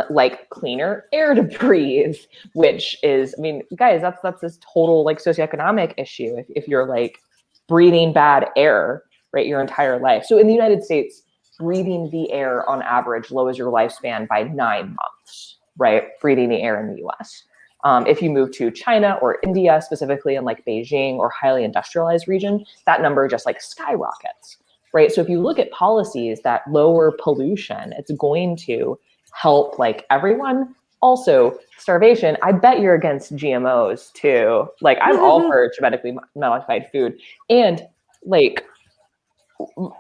like cleaner air to breathe, which is, I mean, guys, that's this total like socioeconomic issue if you're like breathing bad air, right, your entire life. So in the United States, breathing the air on average lowers your lifespan by 9 months, right? Breathing the air in the US. If you move to China or India, specifically in like Beijing or highly industrialized region, that number just like skyrockets, right? So if you look at policies that lower pollution, it's going to help like everyone. Also, starvation. I bet you're against GMOs too. Like I'm all for genetically modified food, and like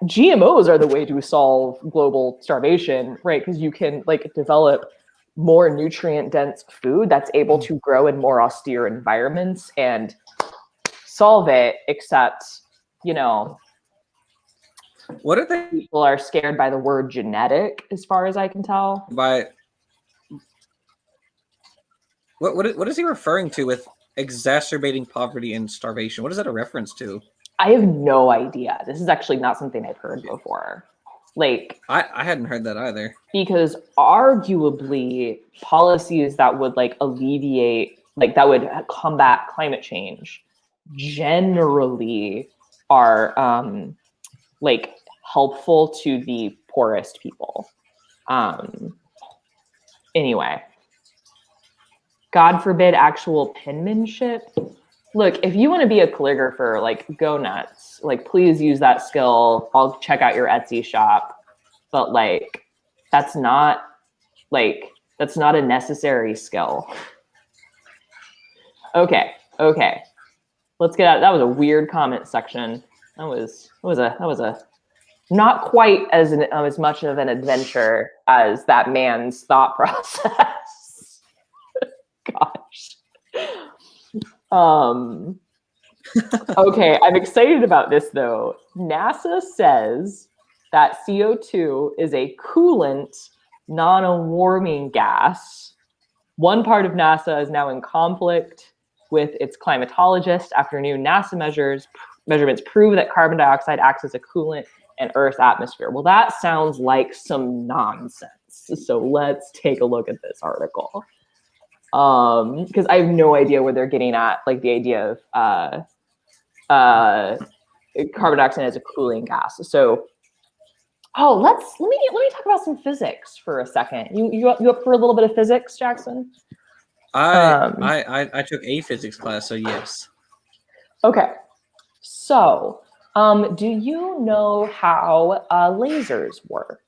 GMOs are the way to solve global starvation, right? Because you can like develop more nutrient dense food that's able to grow in more austere environments and solve it. Except, you know, what are they? People are scared by the word genetic, as far as I can tell. By what is he referring to with exacerbating poverty and starvation? What is that a reference to? I have no idea. This is actually not something I've heard before. Like, I hadn't heard that either. Because arguably policies that would like alleviate, like that would combat climate change generally are like helpful to the poorest people. Anyway, God forbid actual penmanship. Look, if you want to be a calligrapher, like go nuts. Like please use that skill. I'll check out your Etsy shop. But like that's not a necessary skill. Okay. Let's get out. That was a weird comment section. That was a not quite as much of an adventure as that man's thought process. Gosh. Okay, I'm excited about this though. NASA says that CO2 is a coolant, not a warming gas. One part of NASA is now in conflict with its climatologist after new NASA measurements prove that carbon dioxide acts as a coolant in Earth's atmosphere. Well, that sounds like some nonsense. So let's take a look at this article. Because I have no idea where they're getting at, like the idea of carbon dioxide as a cooling gas. So, let me talk about some physics for a second. You up for a little bit of physics, Jackson? I took a physics class, so yes. Okay. So, do you know how lasers work?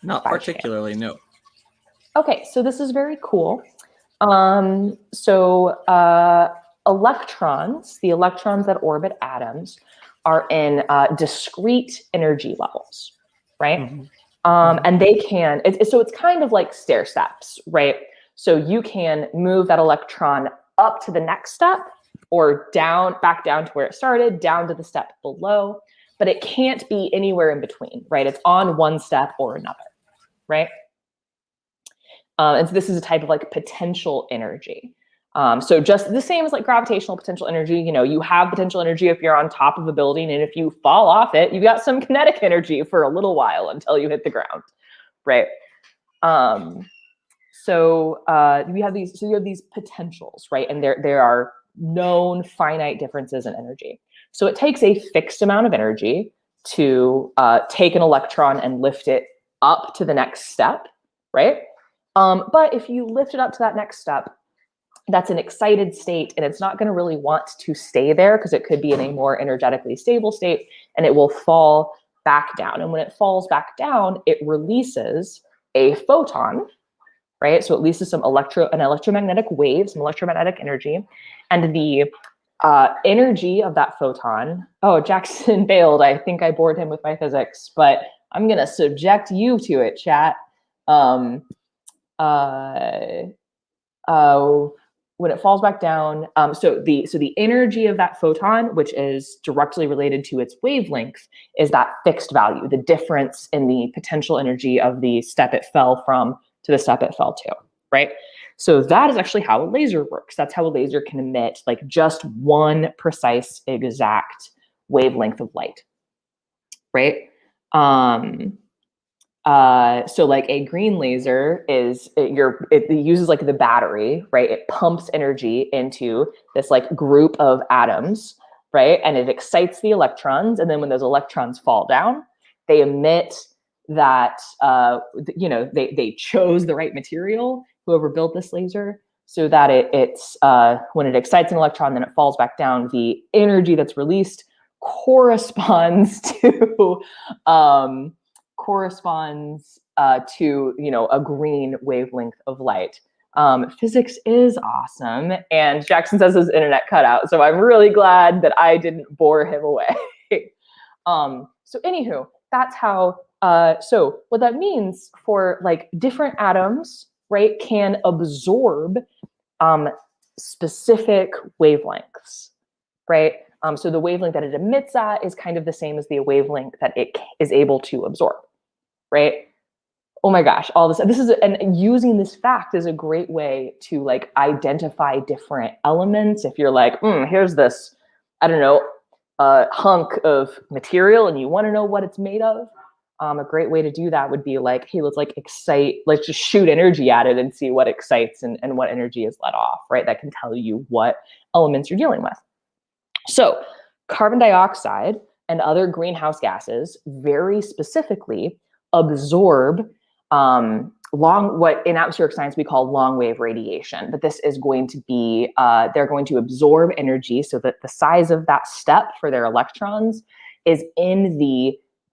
Not particularly, no. Okay, so this is very cool. Electrons, the electrons that orbit atoms, are in discrete energy levels, right? And they can, so it's kind of like stair steps, right? So you can move that electron up to the next step or back down to where it started, down to the step below, but it can't be anywhere in between, right? It's on one step or another, right? And so this is a type of like potential energy. So just the same as like gravitational potential energy, you have potential energy if you're on top of a building, and if you fall off it, you've got some kinetic energy for a little while until you hit the ground, right? So you have these potentials, right? And there are known finite differences in energy. So it takes a fixed amount of energy to take an electron and lift it up to the next step, right? But if you lift it up to that next step, that's an excited state, and it's not going to really want to stay there because it could be in a more energetically stable state, and it will fall back down. And when it falls back down, it releases a photon, right? So it releases an electromagnetic wave, some electromagnetic energy, and the energy of that photon. Oh, Jackson bailed. I think I bored him with my physics, but I'm going to subject you to it, chat. When it falls back down, so the energy of that photon, which is directly related to its wavelength, is that fixed value, the difference in the potential energy of the step it fell from to the step it fell to, right? So that is actually how a laser works. That's how a laser can emit like just one precise exact wavelength of light, right? So like a green laser it uses like the battery, right? It pumps energy into this like group of atoms, right? And it excites the electrons. And then when those electrons fall down, they emit that, they chose the right material, whoever built this laser, so that it's when it excites an electron, then it falls back down, the energy that's released corresponds to a green wavelength of light. Physics is awesome, and Jackson says his internet cut out, so I'm really glad that I didn't bore him away. So anywho, that's how. So what that means for like different atoms, right, can absorb specific wavelengths, right? So the wavelength that it emits at is kind of the same as the wavelength that it is able to absorb, right? Oh my gosh, and using this fact is a great way to like identify different elements. If you're like, here's this, I don't know, hunk of material, and you want to know what it's made of, a great way to do that would be like, hey, let's just shoot energy at it and see what excites and what energy is let off, right? That can tell you what elements you're dealing with. So carbon dioxide and other greenhouse gases very specifically absorb what in atmospheric science we call long wave radiation. But this is going to be, they're going to absorb energy so that the size of that step for their electrons is in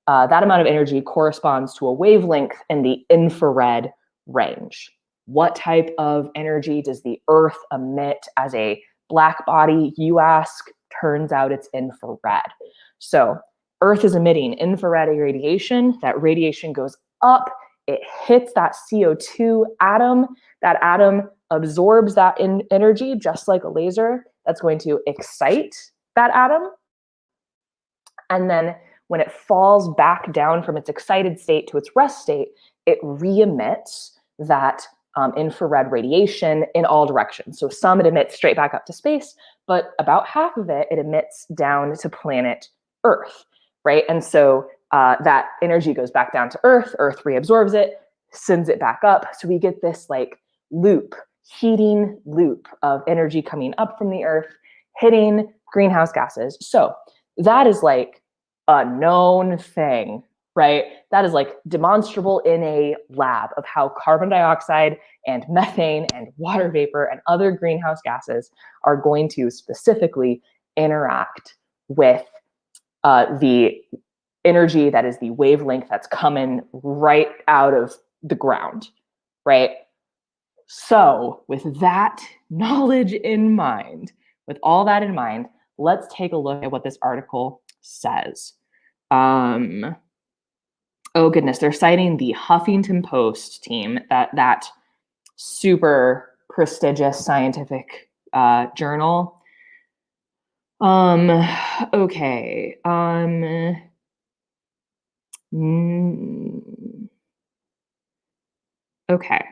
that amount of energy corresponds to a wavelength in the infrared range. What type of energy does the Earth emit as a black body, you ask? Turns out it's infrared. So Earth is emitting infrared radiation. That radiation goes up, it hits that CO2 atom. That atom absorbs that energy just like a laser. that's going to excite that atom. And then when it falls back down from its excited state to its rest state, it re-emits that infrared radiation in all directions. So some it emits straight back up to space, but about half of it emits down to planet Earth, right? And so that energy goes back down to Earth, Earth reabsorbs it, sends it back up. So we get this like loop, heating loop of energy coming up from the Earth, hitting greenhouse gases. So that is like a known thing, right? That is like demonstrable in a lab of how carbon dioxide and methane and water vapor and other greenhouse gases are going to specifically interact with the energy that is the wavelength that's coming right out of the ground, right? So with that knowledge in mind, with all that in mind, let's take a look at what this article says. Oh goodness, they're citing the Huffington Post team, that super prestigious scientific journal. Okay. Okay.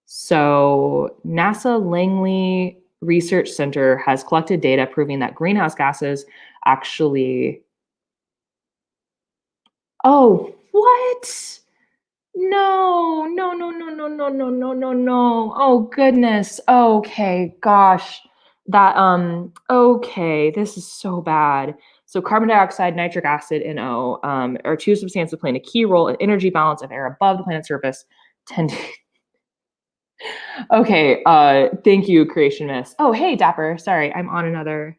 So NASA Langley Research Center has collected data proving that greenhouse gases actually... Oh, what? No. Oh, goodness. Okay, gosh. Okay, this is so bad. So carbon dioxide, nitric acid, and O are two substances playing a key role in energy balance of air above the planet's surface. Okay, thank you, creationists. Oh, hey, Dapper. Sorry, I'm on another.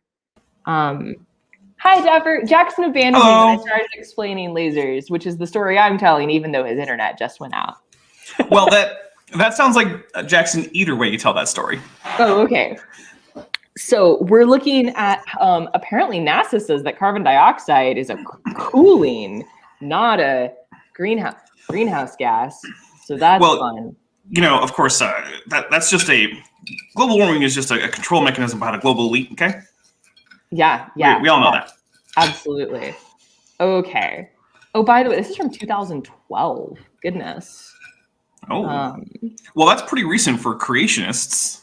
Hi, Dapper. Jackson abandoned me when I started explaining lasers, which is the story I'm telling, even though his internet just went out. Well, that sounds like Jackson either way you tell that story. Oh, okay. So we're looking at, apparently NASA says that carbon dioxide is a cooling, not a greenhouse gas. So that's fun. You know, of course, that's just global warming is just a control mechanism behind a global elite, okay? Yeah. We all know that. Absolutely. Okay. Oh, by the way, this is from 2012. Goodness. Oh. Well, that's pretty recent for creationists.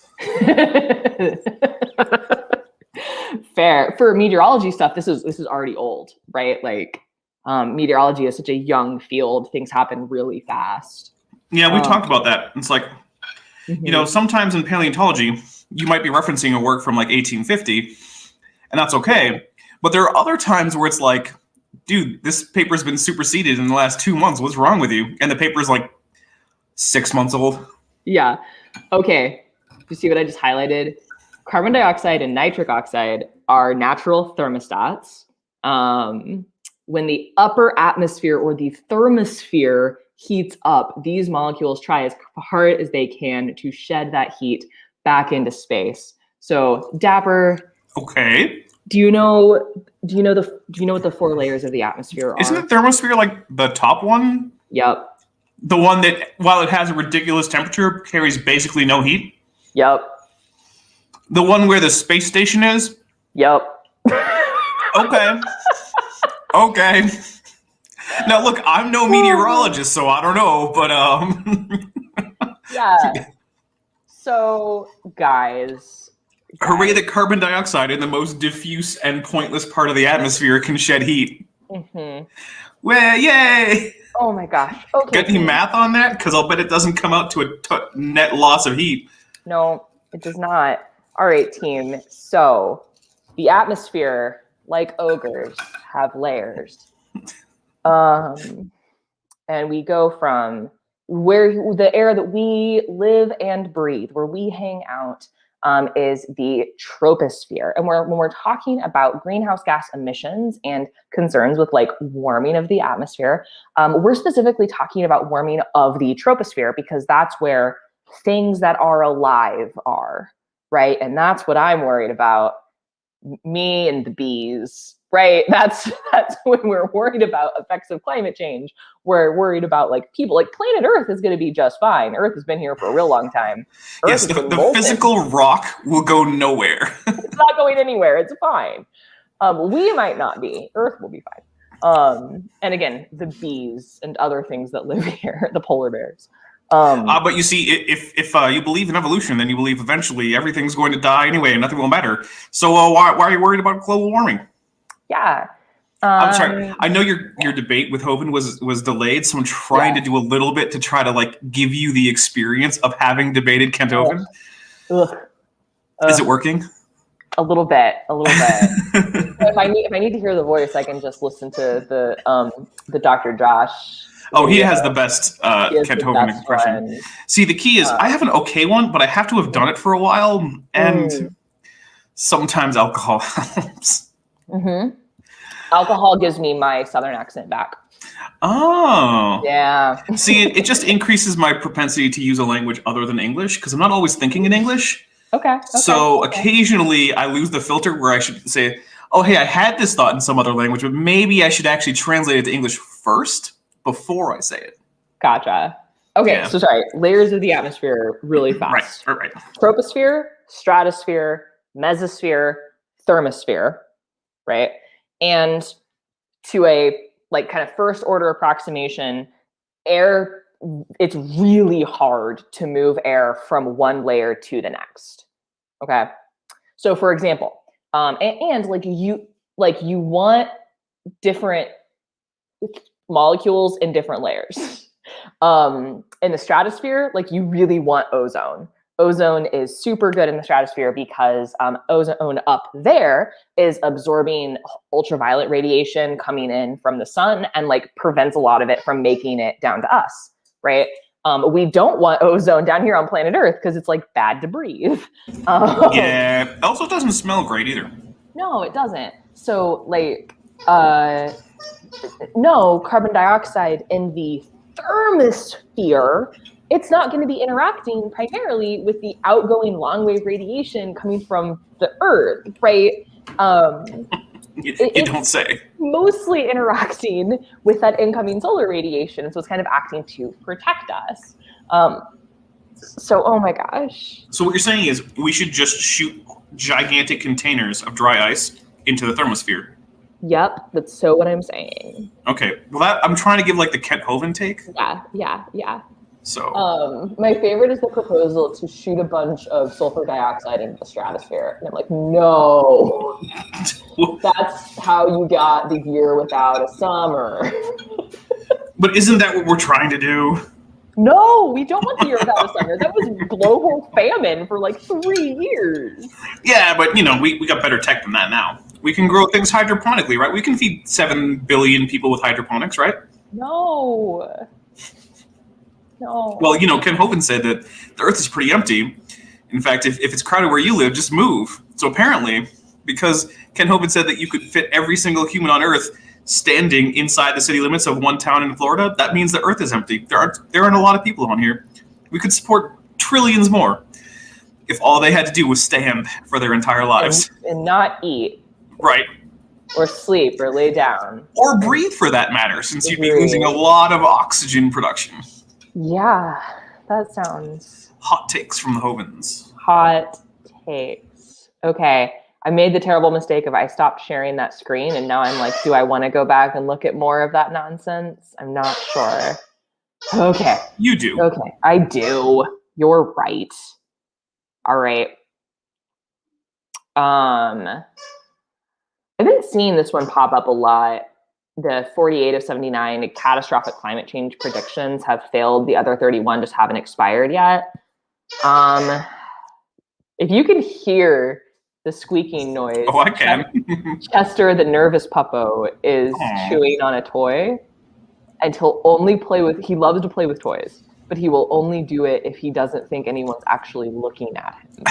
Fair. For meteorology stuff, this is already old, right? Like meteorology is such a young field. Things happen really fast. Yeah, we talked about that. It's like, you know, sometimes in paleontology, you might be referencing a work from like 1850, and that's okay. But there are other times where it's like, dude, this paper's been superseded in the last 2 months. What's wrong with you? And the paper's like 6 months old. Yeah. Okay. You see what I just highlighted? Carbon dioxide and nitric oxide are natural thermostats. When the upper atmosphere or the thermosphere heats up, these molecules try as hard as they can to shed that heat back into space. So, Dapper. Okay. Do you know what the 4 layers of the atmosphere are? Isn't the thermosphere like the top one? Yep. The one that, while it has a ridiculous temperature, carries basically no heat? Yep. The one where the space station is? Yep. Okay. Okay. Now look, I'm no meteorologist, so I don't know, but Yeah. So, guys. Hooray that carbon dioxide in the most diffuse and pointless part of the atmosphere can shed heat. Mm-hmm. Well, yay! Oh my gosh. Okay. Got any math on that? Because I'll bet it doesn't come out to a net loss of heat. No, it does not. All right, team. So the atmosphere, like ogres, have layers. And we go from where the air that we live and breathe, where we hang out, is the troposphere. And when we're talking about greenhouse gas emissions and concerns with like warming of the atmosphere, we're specifically talking about warming of the troposphere because that's where things that are alive are, right? And that's what I'm worried about. Me and the bees right? That's when we're worried about effects of climate change. We're worried about like people. Like planet Earth is going to be just fine. Earth has been here for a real long time. Earth Yes, the physical rock will go nowhere. It's not going anywhere. It's fine. We might not be. Earth will be fine. And again, the bees and other things that live here, the polar bears. But you see, if you believe in evolution, then you believe eventually everything's going to die anyway, and nothing will matter. So why are you worried about global warming? Yeah. I'm sorry. I know your debate with Hovind was delayed, so I'm trying to do a little bit to try to like give you the experience of having debated Kent Hovind. Is it working? A little bit. if I need to hear the voice, I can just listen to the Dr. Josh. Oh, he has the best Kent Hovind impression. One. See, the key is I have an okay one, but I have to have done it for a while, and sometimes alcohol helps. Mm-hmm. Alcohol gives me my Southern accent back. Oh. Yeah. See, it just increases my propensity to use a language other than English, because I'm not always thinking in English. Okay. So occasionally I lose the filter where I should say, oh, hey, I had this thought in some other language, but maybe I should actually translate it to English first before I say it. Gotcha. Okay, so sorry. Layers of the atmosphere really fast. Right. Troposphere, stratosphere, mesosphere, thermosphere, right? And to a like kind of first order approximation, air, it's really hard to move air from one layer to the next. Okay. So for example, and like you want different molecules in different layers. In the stratosphere, like you really want ozone. Ozone is super good in the stratosphere because ozone up there is absorbing ultraviolet radiation coming in from the sun and like prevents a lot of it from making it down to us, right? We don't want ozone down here on planet Earth because it's like bad to breathe. Yeah, it also doesn't smell great either. No, it doesn't. So like, no, carbon dioxide in the thermosphere, it's not going to be interacting primarily with the outgoing long wave radiation coming from the Earth, right? You don't say. Mostly interacting with that incoming solar radiation, so it's kind of acting to protect us. So, oh my gosh. So what you're saying is we should just shoot gigantic containers of dry ice into the thermosphere. Yep, that's so what I'm saying. Okay, well I'm trying to give like the Kent Hovind take. Yeah. So my favorite is the proposal to shoot a bunch of sulfur dioxide into the stratosphere. And I'm like, no. That's how you got the year without a summer. But isn't that what we're trying to do? No, we don't want the year without a summer. That was global famine for like 3 years. Yeah, but you know, we got better tech than that now. We can grow things hydroponically, right? We can feed 7 billion people with hydroponics, right? No. Well, you know, Kent Hovind said that the Earth is pretty empty. In fact, if it's crowded where you live, just move. So apparently, because Kent Hovind said that you could fit every single human on Earth standing inside the city limits of one town in Florida, that means the Earth is empty. There aren't a lot of people on here. We could support trillions more if all they had to do was stand for their entire lives. And not eat. Right. Or sleep or lay down. Or breathe for that matter, since you'd be losing a lot of oxygen production. Yeah, that sounds... Hot takes from the Hovinds. Hot takes. Okay, I made the terrible mistake of I stopped sharing that screen, and now I'm like, do I want to go back and look at more of that nonsense? I'm not sure. Okay. You do. Okay, I do. You're right. All right. I've been seeing this one pop up a lot. The 48 of 79 catastrophic climate change predictions have failed. The other 31 just haven't expired yet. If you can hear the squeaking noise, oh, I can. Chester, the nervous puppo, is chewing on a toy, and he loves to play with toys, but he will only do it if he doesn't think anyone's actually looking at him.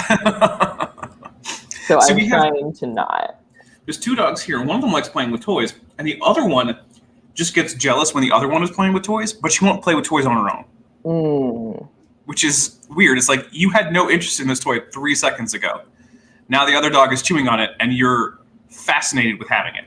So I'm trying to not. There's 2 dogs here, and one of them likes playing with toys, and the other one just gets jealous when the other one is playing with toys, but she won't play with toys on her own. Which is weird. It's like you had no interest in this toy 3 seconds ago. Now the other dog is chewing on it, and you're fascinated with having it.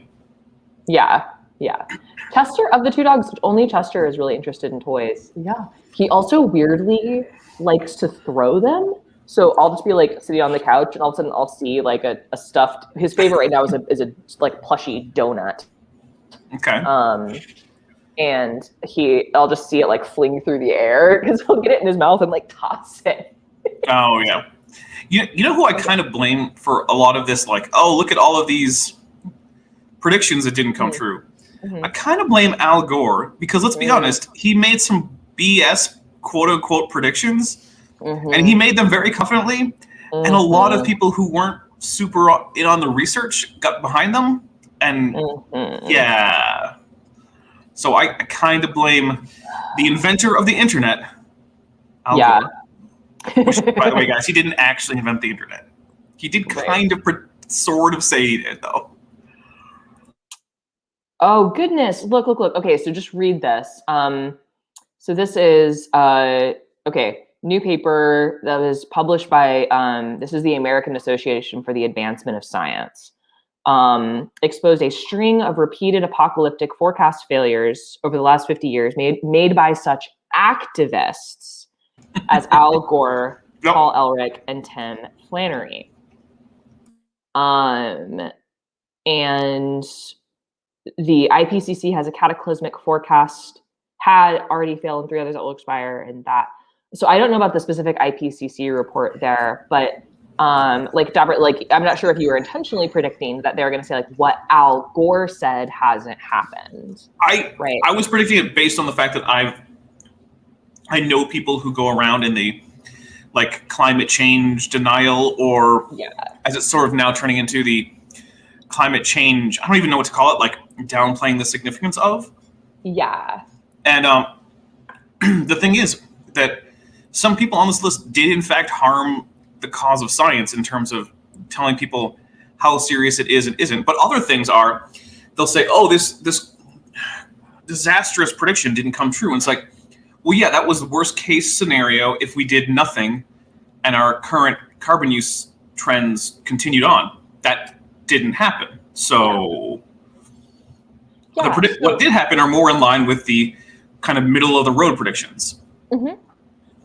Yeah. Yeah. Chester, of the two dogs, only Chester is really interested in toys. Yeah. He also weirdly likes to throw them. So I'll just be like sitting on the couch and all of a sudden I'll see like a stuffed, his favorite right now is a like plushy donut. Okay. And I'll just see it like fling through the air because he'll get it in his mouth and like toss it. Oh yeah. You know who I kind of blame for a lot of this? Like, oh, look at all of these predictions that didn't come true. I kind of blame Al Gore because let's be honest, he made some BS quote unquote predictions, and he made them very confidently, and a lot of people who weren't super in on the research got behind them, and yeah. So I kind of blame the inventor of the internet, Al Gore. Which, by the way, guys, he didn't actually invent the internet. He did kind of sort of say he did, though. Oh, goodness. Look. Okay, so just read this. So this is, new paper that was published by, this is the American Association for the Advancement of Science. Exposed a string of repeated apocalyptic forecast failures over the last 50 years made by such activists as Al Gore, Paul Ehrlich, and Tim Flannery. And the IPCC has a cataclysmic forecast, had already failed, and 3 others that will expire, and that. So I don't know about the specific IPCC report there, but Deborah, I'm not sure if you were intentionally predicting that they were going to say like what Al Gore said hasn't happened. I was predicting it based on the fact that I know people who go around in the like climate change denial, or as it's sort of now turning into the climate change, I don't even know what to call it, like downplaying the significance of. Yeah. And the thing is that some people on this list did in fact harm the cause of science in terms of telling people how serious it is and isn't. But other things are, they'll say, oh, this disastrous prediction didn't come true. And it's like, well, yeah, that was the worst case scenario if we did nothing and our current carbon use trends continued on. That didn't happen. So what did happen are more in line with the kind of middle of the road predictions.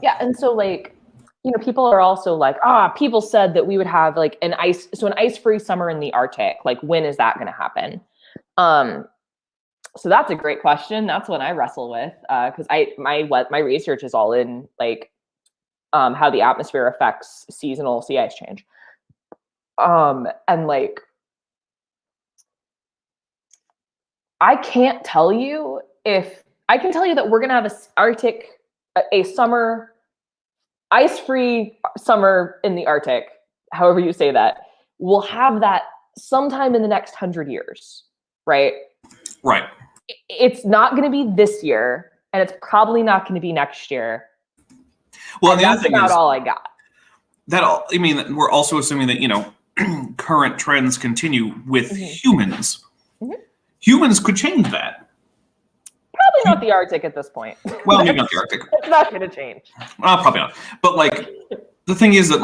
Yeah, and so people are also like, people said that we would have like an ice-free summer in the Arctic. Like, when is that going to happen? So that's a great question. That's what I wrestle with because my research is all in like how the atmosphere affects seasonal sea ice change. And like, I can't tell you if I can tell you that we're going to have a summer, ice-free summer in the Arctic, however you say that. We'll have that sometime in the next 100 years, right? Right. It's not going to be this year, and it's probably not going to be next year. Well, and the other thing that's is about all I got. We're also assuming that, current trends continue with humans. Humans could change that. Probably not the Arctic at this point. Well, maybe not the Arctic. It's not going to change. Probably not. But the thing is that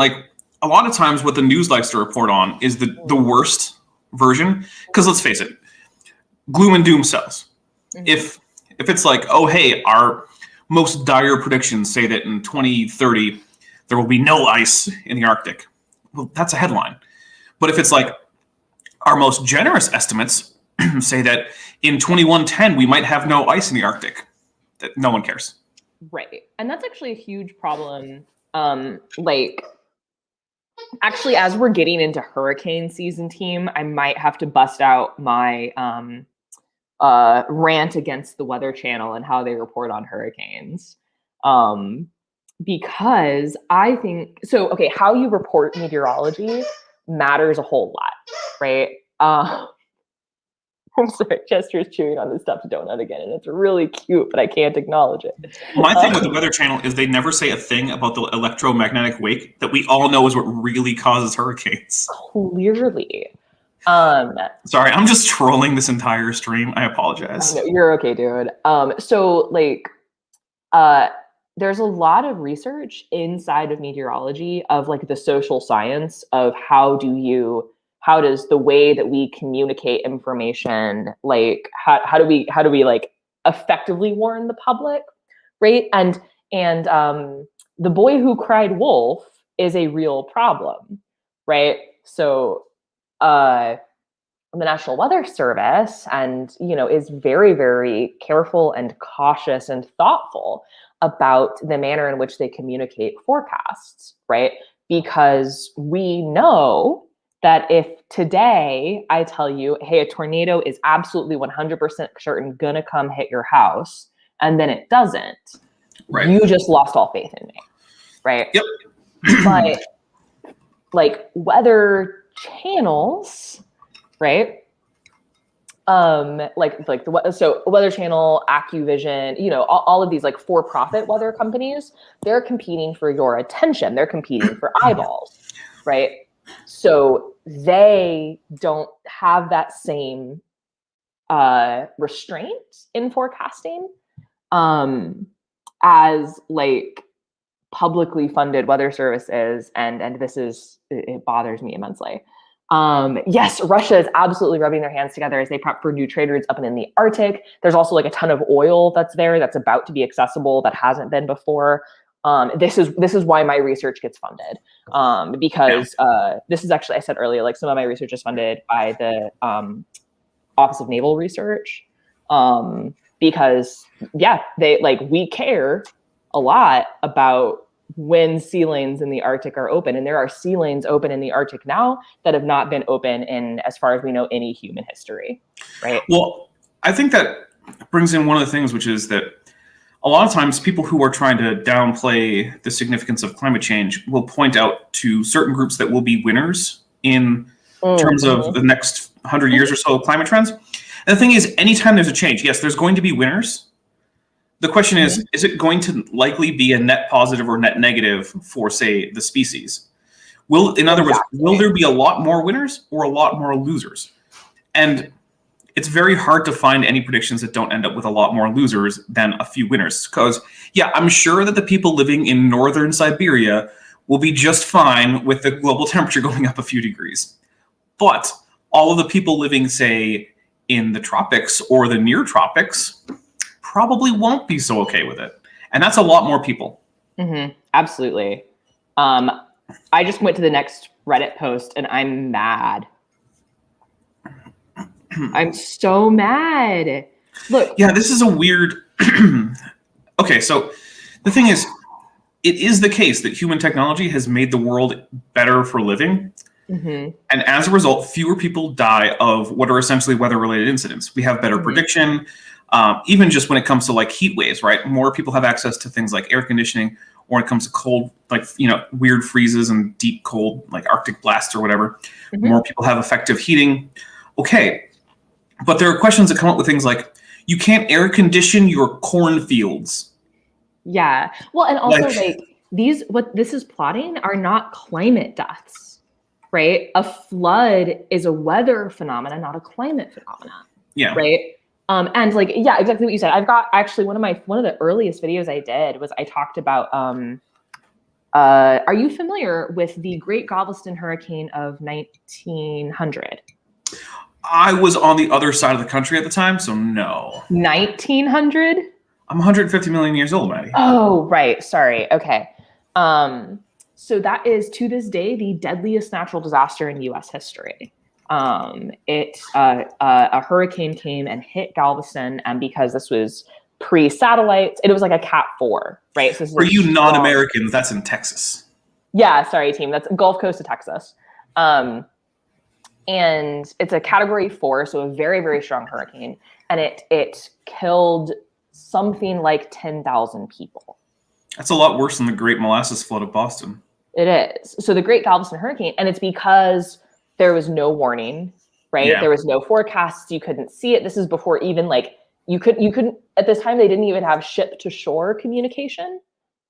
a lot of times what the news likes to report on is the worst version. Because let's face it, gloom and doom sells. If it's like, oh hey, our most dire predictions say that in 2030 there will be no ice in the Arctic, well, that's a headline. But if it's like our most generous estimates say that in 2110 we might have no ice in the Arctic, that no one cares. Right. And that's actually a huge problem. Actually, as we're getting into hurricane season, team, I might have to bust out my rant against the Weather Channel and how they report on hurricanes. Because I think so. Okay, how you report meteorology matters a whole lot, right? I'm sorry, Chester's chewing on the stuffed donut again, and it's really cute, but I can't acknowledge it. My thing with the Weather Channel is they never say a thing about the electromagnetic wake that we all know is what really causes hurricanes. Clearly. Sorry, I'm just trolling this entire stream. I apologize. No, you're okay, dude. There's a lot of research inside of meteorology of like the social science of how do you how does the way that we communicate information, like how do we like effectively warn the public, right? And the boy who cried wolf is a real problem, right? So the National Weather Service is very, very careful and cautious and thoughtful about the manner in which they communicate forecasts, right? Because we know that if today I tell you, hey, a tornado is absolutely 100% certain gonna come hit your house, and then it doesn't, Right. you just lost all faith in me, right? Yep. But like weather channels, right? So Weather Channel, AccuVision, all of these like for-profit weather companies, they're competing for your attention. They're competing for eyeballs, right? So they don't have that same restraint in forecasting as like publicly funded weather services, and it bothers me immensely. Yes, Russia is absolutely rubbing their hands together as they prep for new trade routes up and in the Arctic. There's also like a ton of oil that's there that's about to be accessible that hasn't been before. This is why my research gets funded, because this is actually, I said earlier, like some of my research is funded by the Office of Naval Research, because we care a lot about when sea lanes in the Arctic are open. And there are sea lanes open in the Arctic now that have not been open in, as far as we know, any human history, right? Well, I think that brings in one of the things, which is that a lot of times people who are trying to downplay the significance of climate change will point out to certain groups that will be winners in terms of the next 100 years or so of climate trends. And the thing is, anytime there's a change, yes, there's going to be winners. The question is it going to likely be a net positive or net negative for, say, the species? In other words, will there be a lot more winners or a lot more losers? And it's very hard to find any predictions that don't end up with a lot more losers than a few winners. Because, yeah, I'm sure that the people living in northern Siberia will be just fine with the global temperature going up a few degrees. But all of the people living, say, in the tropics or the near tropics probably won't be so okay with it. And that's a lot more people. Absolutely. I just went to the next Reddit post and I'm mad. I'm so mad. Look. Yeah, this is a weird... Okay, so the thing is, it is the case that human technology has made the world better for living. And as a result, fewer people die of what are essentially weather-related incidents. We have better prediction. Even just when it comes to like heat waves, right? More people have access to things like air conditioning, or when it comes to cold, like, weird freezes and deep cold, like Arctic blasts or whatever. More people have effective heating. Okay. But there are questions that come up with things like, you can't air condition your cornfields. Yeah. Well, and also what this is plotting are not climate deaths, right? A flood is a weather phenomena, not a climate phenomena. Yeah. Right. And exactly what you said. I've got actually one of the earliest videos I did was I talked about, are you familiar with the Great Galveston Hurricane of 1900? I was on the other side of the country at the time, so no. 1900? I'm 150 million years old, Maddie. Oh, right. Sorry. Okay. So that is, to this day, the deadliest natural disaster in U.S. history. A hurricane came and hit Galveston, and because this was pre-satellites, it was like a Cat 4, right? So for you non-Americans, that's in Texas. Yeah, sorry, team. That's Gulf Coast of Texas. And it's a Category 4, so a very, very strong hurricane, and it killed something like 10,000 people. That's a lot worse than the Great Molasses Flood of Boston. It is. So the Great Galveston Hurricane, and it's because there was no warning, right? Yeah. There was no forecasts. You couldn't see it. This is before even like you couldn't at this time, they didn't even have ship to shore communication,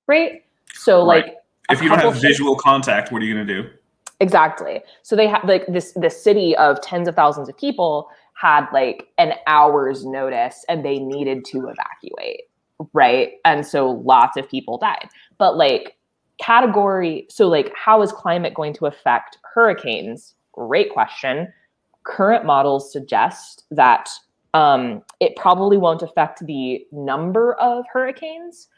right? So like if you don't have visual contact, what are you going to do? Exactly. So they had like this city of tens of thousands of people had like an hour's notice and they needed to evacuate, right? And so lots of people died. But like how is climate going to affect hurricanes? Great question. Current models suggest that it probably won't affect the number of hurricanes.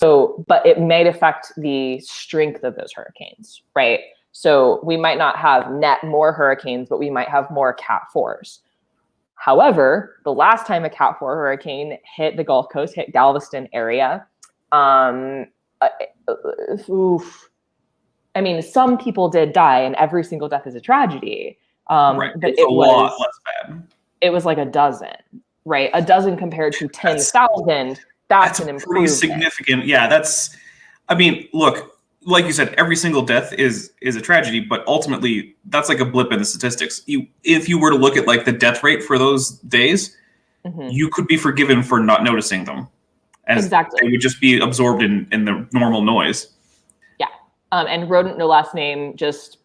But it may affect the strength of those hurricanes, right? So we might not have net more hurricanes, but we might have more Cat 4s. However, the last time a Cat 4 hurricane hit the Gulf Coast, hit Galveston area, I mean, some people did die, and every single death is a tragedy. Right. But It's a lot less bad. It was like a dozen, right? A dozen compared to 10,000. That's an improvement. Pretty significant. Yeah, I mean, look, like you said, every single death is a tragedy, but ultimately that's like a blip in the statistics. If you were to look at like the death rate for those days, you could be forgiven for not noticing them, as they would just be absorbed in the normal noise. Yeah, and Rodent No Last Name just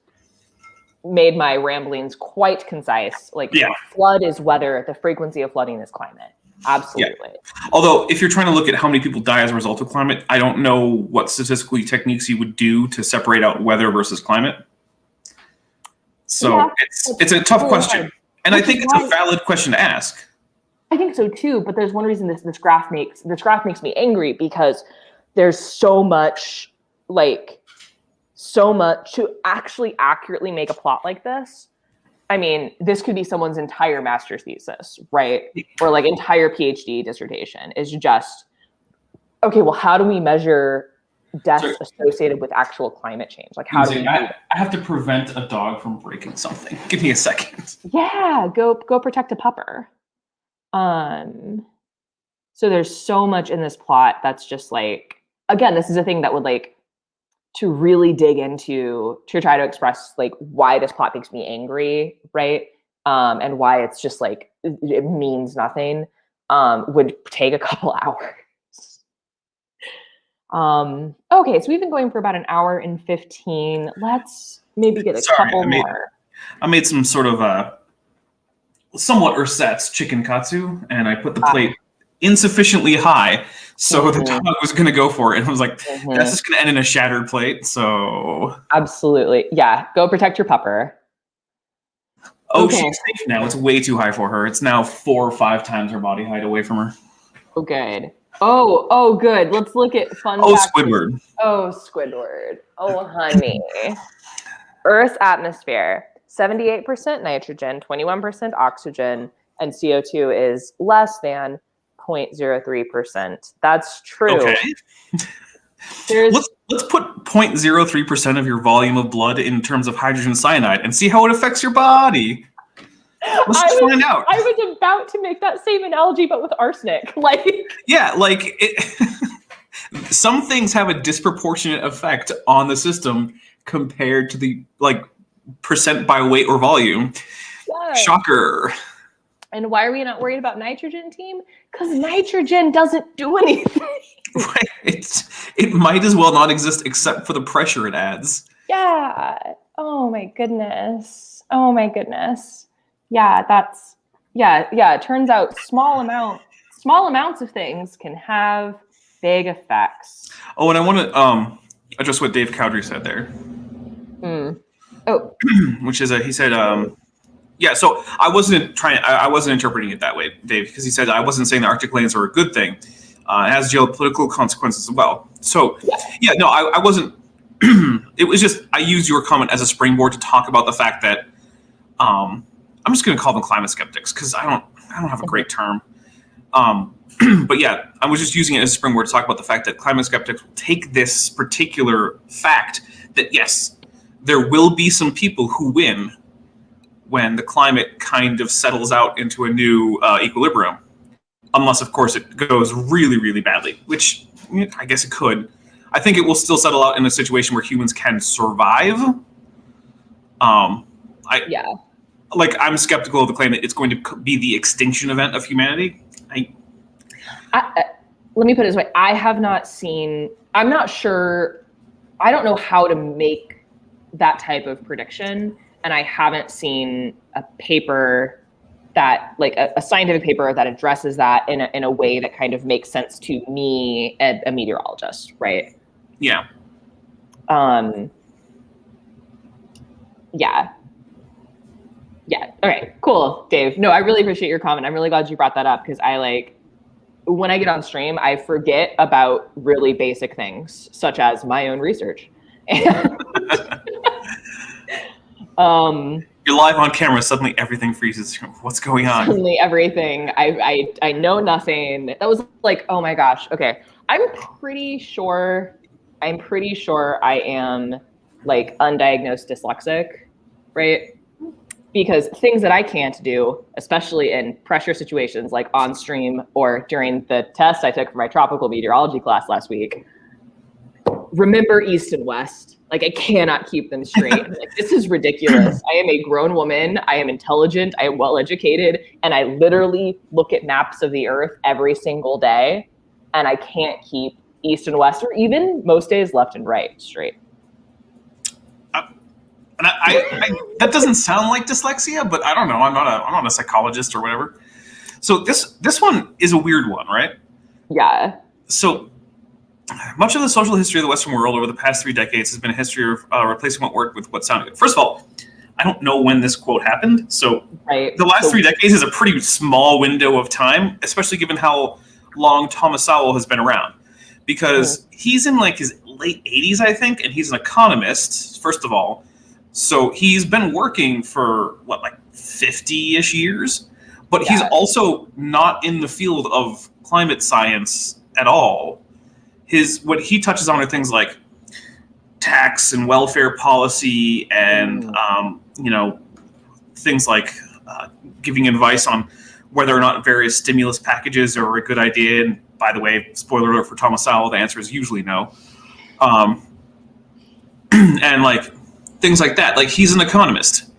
made my ramblings quite concise. Like, flood is weather, the frequency of flooding is climate. Absolutely. Yeah. Although, if you're trying to look at how many people die as a result of climate, I don't know what statistical techniques you would do to separate out weather versus climate. So it's a tough question, and I think it's a valid question to ask. I think so too, but there's one reason this graph makes me angry, because there's so much to actually accurately make a plot like this. I mean, this could be someone's entire master's thesis, right? Or like entire PhD dissertation is just, okay, well, how do we measure deaths associated with actual climate change? Like, how do we do that? I have to prevent a dog from breaking something. Give me a second. Yeah, go protect a pupper. So there's so much in this plot that's just like, again, this is a thing that would like to really dig into to try to express like why this plot makes me angry, right? And why it's just like it means nothing. Would take a couple hours. Okay, so we've been going for about an hour and 15. Let's maybe get a couple more. I made some sort of somewhat ersatz chicken katsu, and I put the plate insufficiently high, so the dog was going to go for it. And I was like, that's just going to end in a shattered plate, so... Absolutely. Yeah, go protect your pupper. Oh, she's safe now. It's way too high for her. It's now 4 or 5 times her body height away from her. Oh, good. Oh, good. Let's look at fun facts. Squidward. Oh, Squidward. Oh, honey. Earth's atmosphere, 78% nitrogen, 21% oxygen, and CO2 is less than 0.03%. That's true. Okay. Let's put 0.03% of your volume of blood in terms of hydrogen cyanide and see how it affects your body. Let's just find out. I was about to make that same analogy, but with arsenic. Some things have a disproportionate effect on the system compared to the percent by weight or volume. Yeah. Shocker. And why are we not worried about nitrogen, team? Because nitrogen doesn't do anything. Right. It might as well not exist except for the pressure it adds. Yeah. Oh my goodness. Yeah, it turns out small amounts of things can have big effects. Oh, and I want to address what Dave Cowdery said there. Oh. Which is he said yeah, so I wasn't interpreting it that way, Dave, because he said I wasn't saying the Arctic lands are a good thing. It has geopolitical consequences as well. So, I wasn't. It was just I used your comment as a springboard to talk about the fact that I'm just going to call them climate skeptics because I don't have a great term. But yeah, I was just using it as a springboard to talk about the fact that climate skeptics will take this particular fact that yes, there will be some people who win when the climate kind of settles out into a new equilibrium. Unless, of course, it goes really, really badly, which I guess it could. I think it will still settle out in a situation where humans can survive. I'm skeptical of the claim that it's going to be the extinction event of humanity. Let me put it this way. I have not seen, I'm not sure, I don't know how to make that type of prediction. And I haven't seen a paper that, like a scientific paper that addresses that in a way that kind of makes sense to me, a meteorologist, right? Yeah. Yeah. Yeah. All right. Cool, Dave. No, I really appreciate your comment. I'm really glad you brought that up because when I get on stream, I forget about really basic things such as my own research. You're live on camera. Suddenly, everything freezes. What's going on? Suddenly, everything. I know nothing. That was like, oh my gosh. Okay, I'm pretty sure I am like undiagnosed dyslexic, right? Because things that I can't do, especially in pressure situations like on stream or during the test I took for my tropical meteorology class last week, remember east and west. Like I cannot keep them straight. Like this is ridiculous. I am a grown woman. I am intelligent. I am well educated, and I literally look at maps of the earth every single day, and I can't keep east and west, or even most days left and right straight. And I that doesn't sound like dyslexia, but I don't know. I'm not a psychologist or whatever. So this one is a weird one, right? Yeah. So much of the social history of the Western world over the past 3 decades has been a history of replacing what worked with what sounded good. First of all, I don't know when this quote happened. So the last 3 decades is a pretty small window of time, especially given how long Thomas Sowell has been around. Because he's in like his late 80s, I think, and he's an economist, first of all. So he's been working for, 50-ish years? But he's also not in the field of climate science at all. What he touches on are things like tax and welfare policy and, things like giving advice on whether or not various stimulus packages are a good idea. And by the way, spoiler alert for Thomas Sowell, the answer is usually no. And like things like that. Like he's an economist.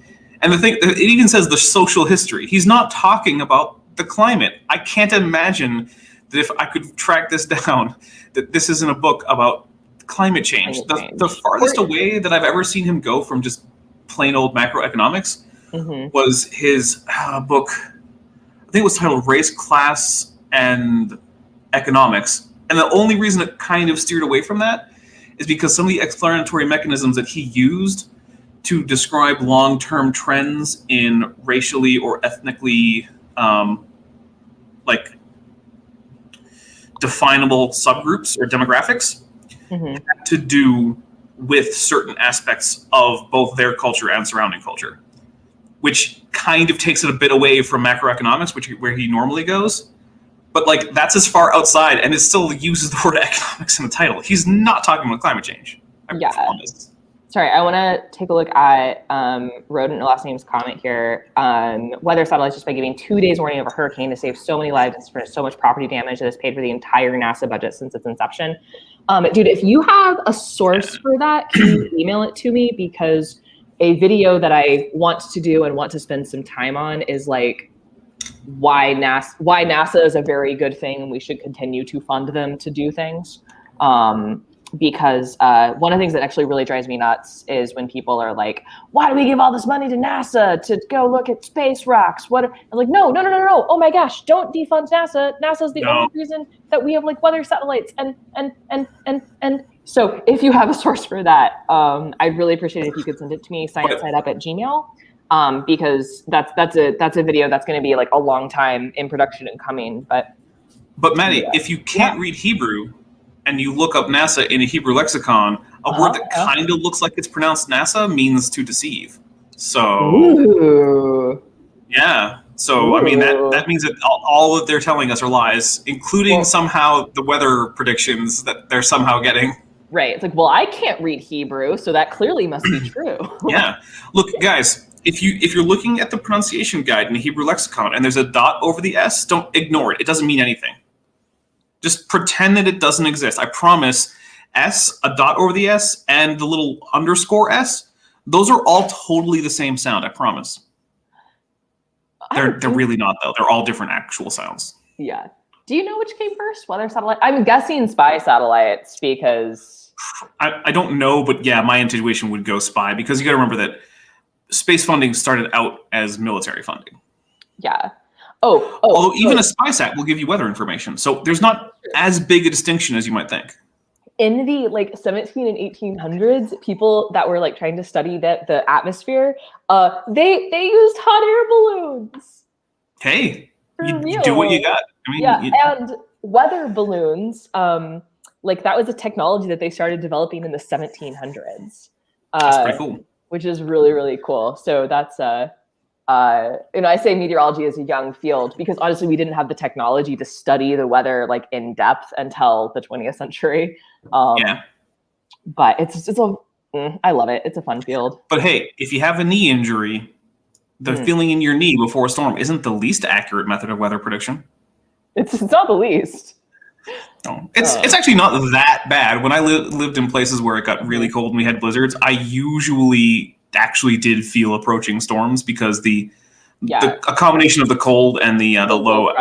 And it even says the social history. He's not talking about the climate. I can't imagine that if I could track this down, that this isn't a book about climate change. The farthest away that I've ever seen him go from just plain old macroeconomics was his book. I think it was titled Race, Class, and Economics. And the only reason it kind of steered away from that is because some of the explanatory mechanisms that he used to describe long-term trends in racially or ethnically definable subgroups or demographics had to do with certain aspects of both their culture and surrounding culture, which kind of takes it a bit away from macroeconomics, where he normally goes. But like that's as far outside, and it still uses the word economics in the title. He's not talking about climate change. I promise. Sorry, I want to take a look at Rodent, last name's comment here. Weather satellites just by giving 2 days warning of a hurricane to save so many lives and prevent so much property damage that has paid for the entire NASA budget since its inception. Dude, if you have a source for that, can you email it to me? Because a video that I want to do and want to spend some time on is like why NASA is a very good thing and we should continue to fund them to do things. Because one of the things that actually really drives me nuts is when people are like, why do we give all this money to NASA to go look at space rocks? I'm like, no. Oh my gosh, don't defund NASA. NASA's the only reason that we have like weather satellites. And so if you have a source for that, I'd really appreciate it if you could send it to me, sciencesiteup@gmail.com, because that's a video that's going to be like a long time in production and coming. But Maddie, if you can't read Hebrew, and you look up NASA in a Hebrew lexicon, a word that kind of looks like it's pronounced NASA means to deceive. So, yeah. So, I mean, that means that all that they're telling us are lies, including somehow the weather predictions that they're somehow getting. Right. It's like, well, I can't read Hebrew, so that clearly must be true. Yeah. Look, guys, if you're looking at the pronunciation guide in the Hebrew lexicon and there's a dot over the S, don't ignore it. It doesn't mean anything. Just pretend that it doesn't exist. I promise, S, a dot over the S, and the little underscore S, those are all totally the same sound, I promise. They're really not, though. They're all different actual sounds. Yeah. Do you know which came first? Weather satellite? I'm guessing spy satellites because... I don't know, but yeah, my intuition would go spy, because you got to remember that space funding started out as military funding. Yeah. Although even a spy sat will give you weather information. So there's not as big a distinction as you might think. in the like 17 and 1800s, people that were like trying to study the atmosphere, they used hot air balloons. Hey, For you do what real. you got. I mean, Yeah, and weather balloons, like that was a technology that they started developing in the 1700s. That's pretty cool. Which is really, really cool. So that's I say meteorology is a young field because honestly, we didn't have the technology to study the weather like in depth until the 20th century. Yeah. But I love it. It's a fun field. But hey, if you have a knee injury, the feeling in your knee before a storm isn't the least accurate method of weather prediction. It's not the least. No, it's actually not that bad. When I lived in places where it got really cold and we had blizzards, I usually actually did feel approaching storms because a combination of the cold and the low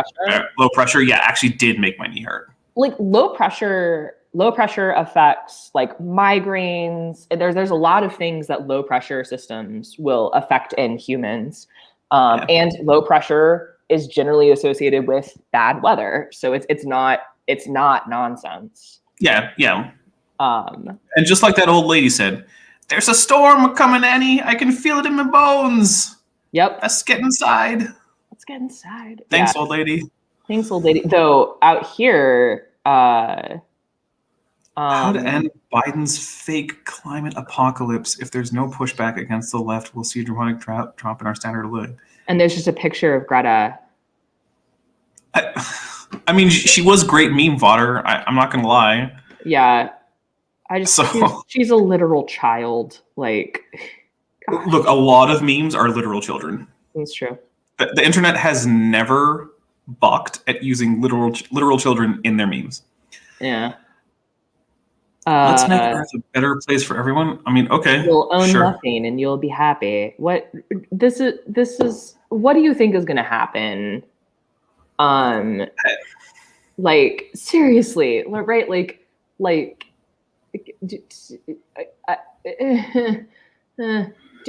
pressure, actually did make my knee hurt. Like low pressure affects like migraines. There's a lot of things that low pressure systems will affect in humans, and low pressure is generally associated with bad weather. So it's not nonsense. Yeah. And just like that old lady said, there's a storm coming, Annie. I can feel it in my bones. Yep. Let's get inside. Thanks, old lady. Thanks, old lady. Though out here, how to end Biden's fake climate apocalypse? If there's no pushback against the left, we'll see a dramatic drop in our standard of living. And there's just a picture of Greta. I mean, she was great meme fodder. I'm not gonna lie. Yeah, she's a literal child. Like, gosh. Look, a lot of memes are literal children. That's true. The internet has never balked at using literal children in their memes. Yeah. Let's make Earth a better place for everyone. I mean, okay, you'll own sure. nothing and you'll be happy. What this is? What do you think is going to happen? Like seriously, right? Like,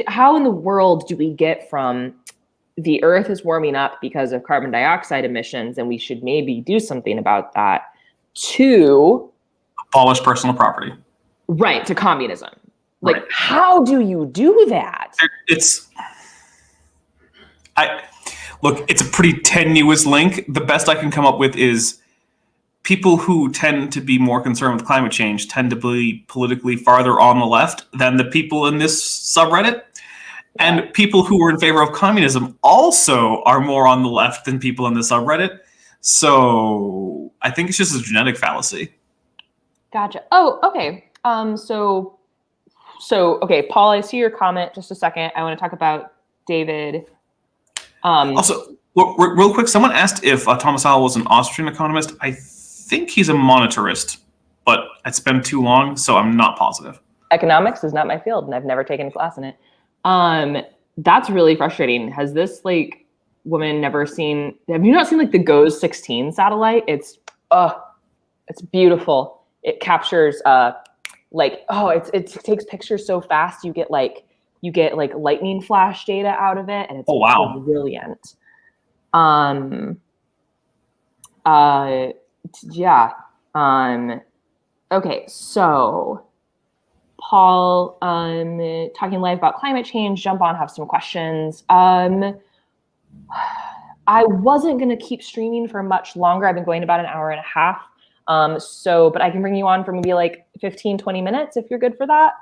how in the world do we get from the Earth is warming up because of carbon dioxide emissions and we should maybe do something about that to abolish personal property, right, to communism? Like, right. How do you do that? It's a pretty tenuous link. The best I can come up with is people who tend to be more concerned with climate change tend to be politically farther on the left than the people in this subreddit. Yeah. And people who are in favor of communism also are more on the left than people in the subreddit. So I think it's just a genetic fallacy. Gotcha. Oh, okay. So okay, Paul, I see your comment. Just a second. I want to talk about David. Also, real quick, someone asked if Thomas Howell was an Austrian economist. I think he's a monetarist, but it's been too long, so I'm not positive. Economics is not my field, and I've never taken a class in it. That's really frustrating. Has this like woman never seen? Have you not seen like the GOES 16 satellite? It's beautiful. It captures it takes pictures so fast. You get like lightning flash data out of it, and it's brilliant. Okay, so Paul, talking live about climate change. Jump on, have some questions. I wasn't gonna keep streaming for much longer. I've been going about an hour and a half. But I can bring you on for maybe like 15, 20 minutes if you're good for that.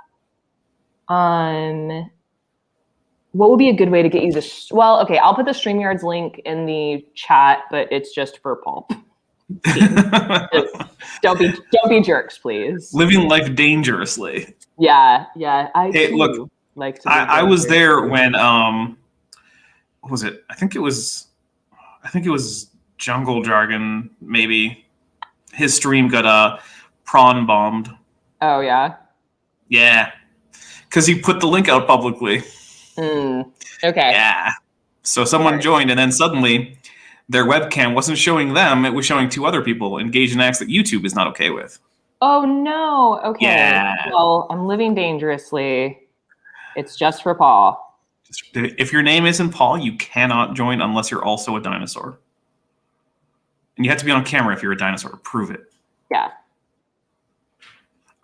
What would be a good way to get you this? Well, okay, I'll put the StreamYard's link in the chat, but it's just for Paul. Don't be jerks, please. Living life dangerously. Yeah. I was there when what was it? I think it was Jungle Jargon, maybe. His stream got prawn bombed. Oh yeah. Yeah, because he put the link out publicly. Okay. Yeah. So someone joined, and then suddenly their webcam wasn't showing them; it was showing two other people engaged in acts that YouTube is not okay with. Oh no. Okay. Yeah. Well, I'm living dangerously. It's just for Paul. If your name isn't Paul, you cannot join unless you're also a dinosaur. And you have to be on camera if you're a dinosaur. Prove it. Yeah.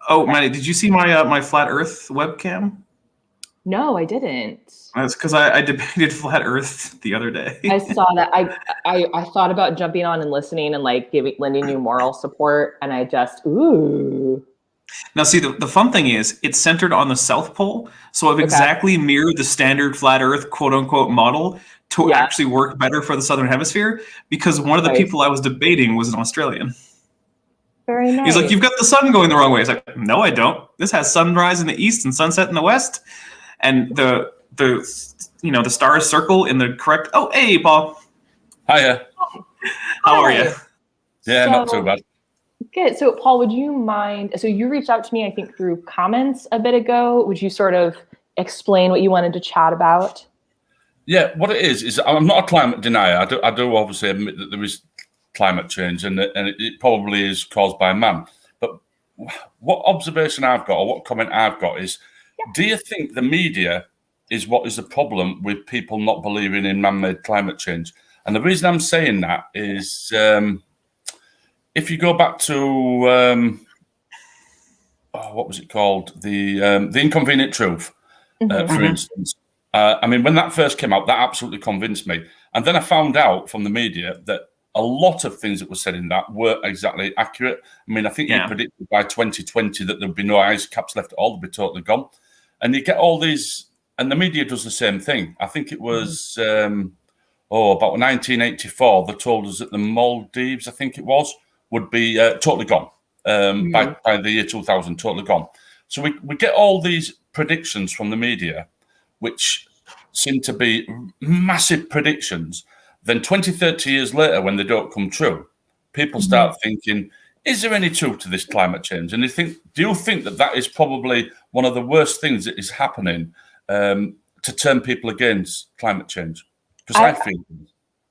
Oh, Maddie, did you see my my flat Earth webcam? No, I didn't. That's because I debated flat Earth the other day. I saw that. I thought about jumping on and listening and like lending you moral support, and I just ooh. Now, see, the fun thing is it's centered on the South Pole, so I've Okay. exactly mirrored the standard flat Earth quote unquote model to Yeah. actually work better for the Southern Hemisphere because one of the Nice. people I was debating was an Australian. Very nice. He's like, "You've got the sun going the wrong way." It's like, "No, I don't. This has sunrise in the east and sunset in the west, and the the stars circle in the correct." Oh, hey, Paul, Hiya. how are you? Yeah, not too bad. Good. So, Paul, would you mind? So, you reached out to me, I think, through comments a bit ago. Would you sort of explain what you wanted to chat about? Yeah, what it is I'm not a climate denier. I do obviously admit that there is climate change and it probably is caused by man. But what observation I've got or what comment I've got is, do you think the media is what is the problem with people not believing in man-made climate change? And the reason I'm saying that is if you go back to what was it called? The Inconvenient Truth, for instance. I mean, when that first came out, that absolutely convinced me. And then I found out from the media that a lot of things that were said in that were exactly accurate. I mean, I think you predicted by 2020 that there'd be no ice caps left at all, they'd be totally gone. And you get all these, and the media does the same thing. I think it was, about 1984, they told us that the Maldives, I think it was, would be totally gone by the year 2000, totally gone. So we get all these predictions from the media, which seem to be massive predictions. Then 20, 30 years later, when they don't come true, people start thinking, is there any truth to this climate change? And they think, do you think that that is probably one of the worst things that is happening to turn people against climate change? Because I feel.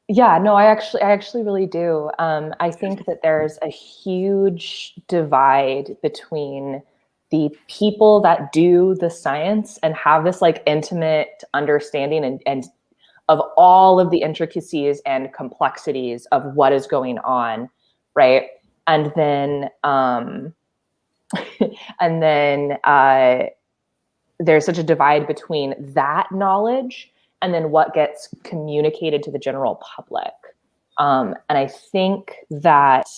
Yeah, no, I actually really do. I think that there's a huge divide between the people that do the science and have this like intimate understanding and of all of the intricacies and complexities of what is going on, right? And then there's such a divide between that knowledge and then what gets communicated to the general public. And I think that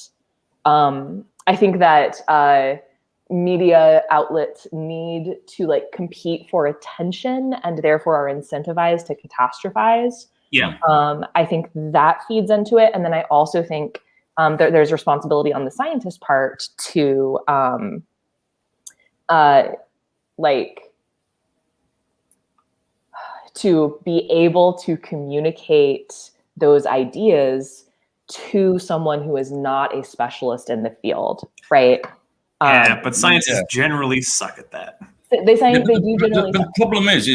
media outlets need to like compete for attention and therefore are incentivized to catastrophize. Yeah. I think that feeds into it. And then I also think there's responsibility on the scientist part to to be able to communicate those ideas to someone who is not a specialist in the field, right? Yeah, but scientists generally suck at that. They do generally. The problem is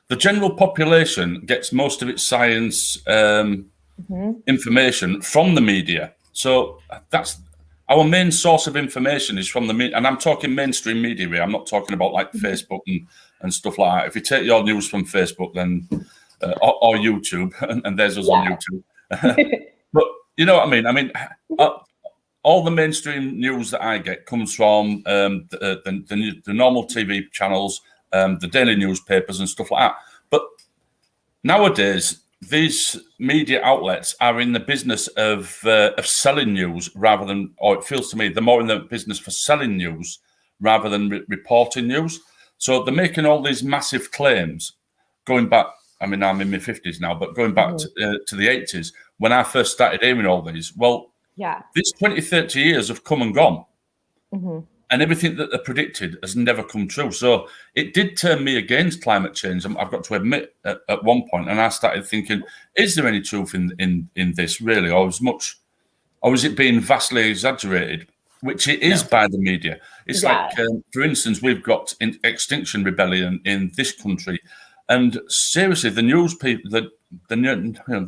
the general population gets most of its science information from the media. So that's our main source of information is from the media, and I'm talking mainstream media here. I'm not talking about like Facebook and stuff like that. If you take your news from Facebook, then or YouTube, and there's us on YouTube. But you know what I mean? I mean, all the mainstream news that I get comes from the normal TV channels, the daily newspapers and stuff like that. But nowadays, these media outlets are in the business of selling news rather than, or it feels to me, they're more in the business for selling news rather than reporting news. So they're making all these massive claims going back. I mean, I'm in my 50s now, but going back to the 80s, when I first started hearing all these, this 20, 30 years have come and gone. And everything that they predicted has never come true. So it did turn me against climate change, I've got to admit, at one point. And I started thinking, is there any truth in this, really? Or is it being vastly exaggerated? Which it is by the media. It's like, for instance, we've got Extinction Rebellion in this country. And seriously, the news people, the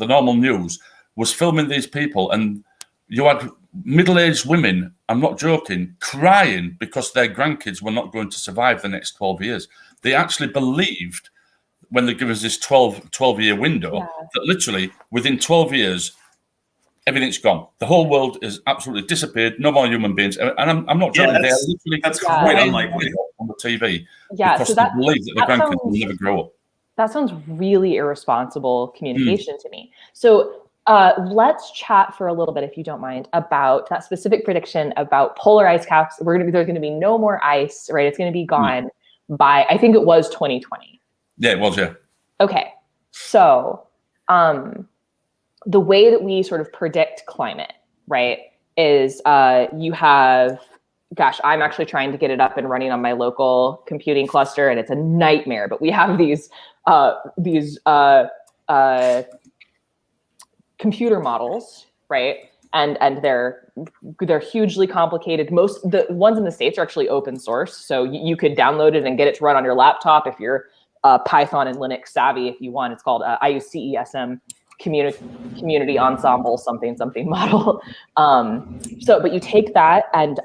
normal news was filming these people, and you had middle-aged women, I'm not joking, crying because their grandkids were not going to survive the next 12 years. They actually believed, when they give us this 12-year window, that literally within 12 years, everything's gone. The whole world has absolutely disappeared. No more human beings. And I'm not joking. They're literally that's quite unlikely on the TV Yeah, because they believe that the grandkids will never grow up. That sounds really irresponsible communication to me. So let's chat for a little bit, if you don't mind, about that specific prediction about polar ice caps. There's going to be no more ice, right? It's going to be gone by, I think it was 2020. Yeah, it was, yeah. Okay. So the way that we sort of predict climate, right, is you have, gosh, I'm actually trying to get it up and running on my local computing cluster, and it's a nightmare, but we have these computer models, right? And they're hugely complicated. Most the ones in the States are actually open source, so you could download it and get it to run on your laptop if you're Python and Linux savvy. If you want, it's called I use CESM community ensemble something model. But you take that, and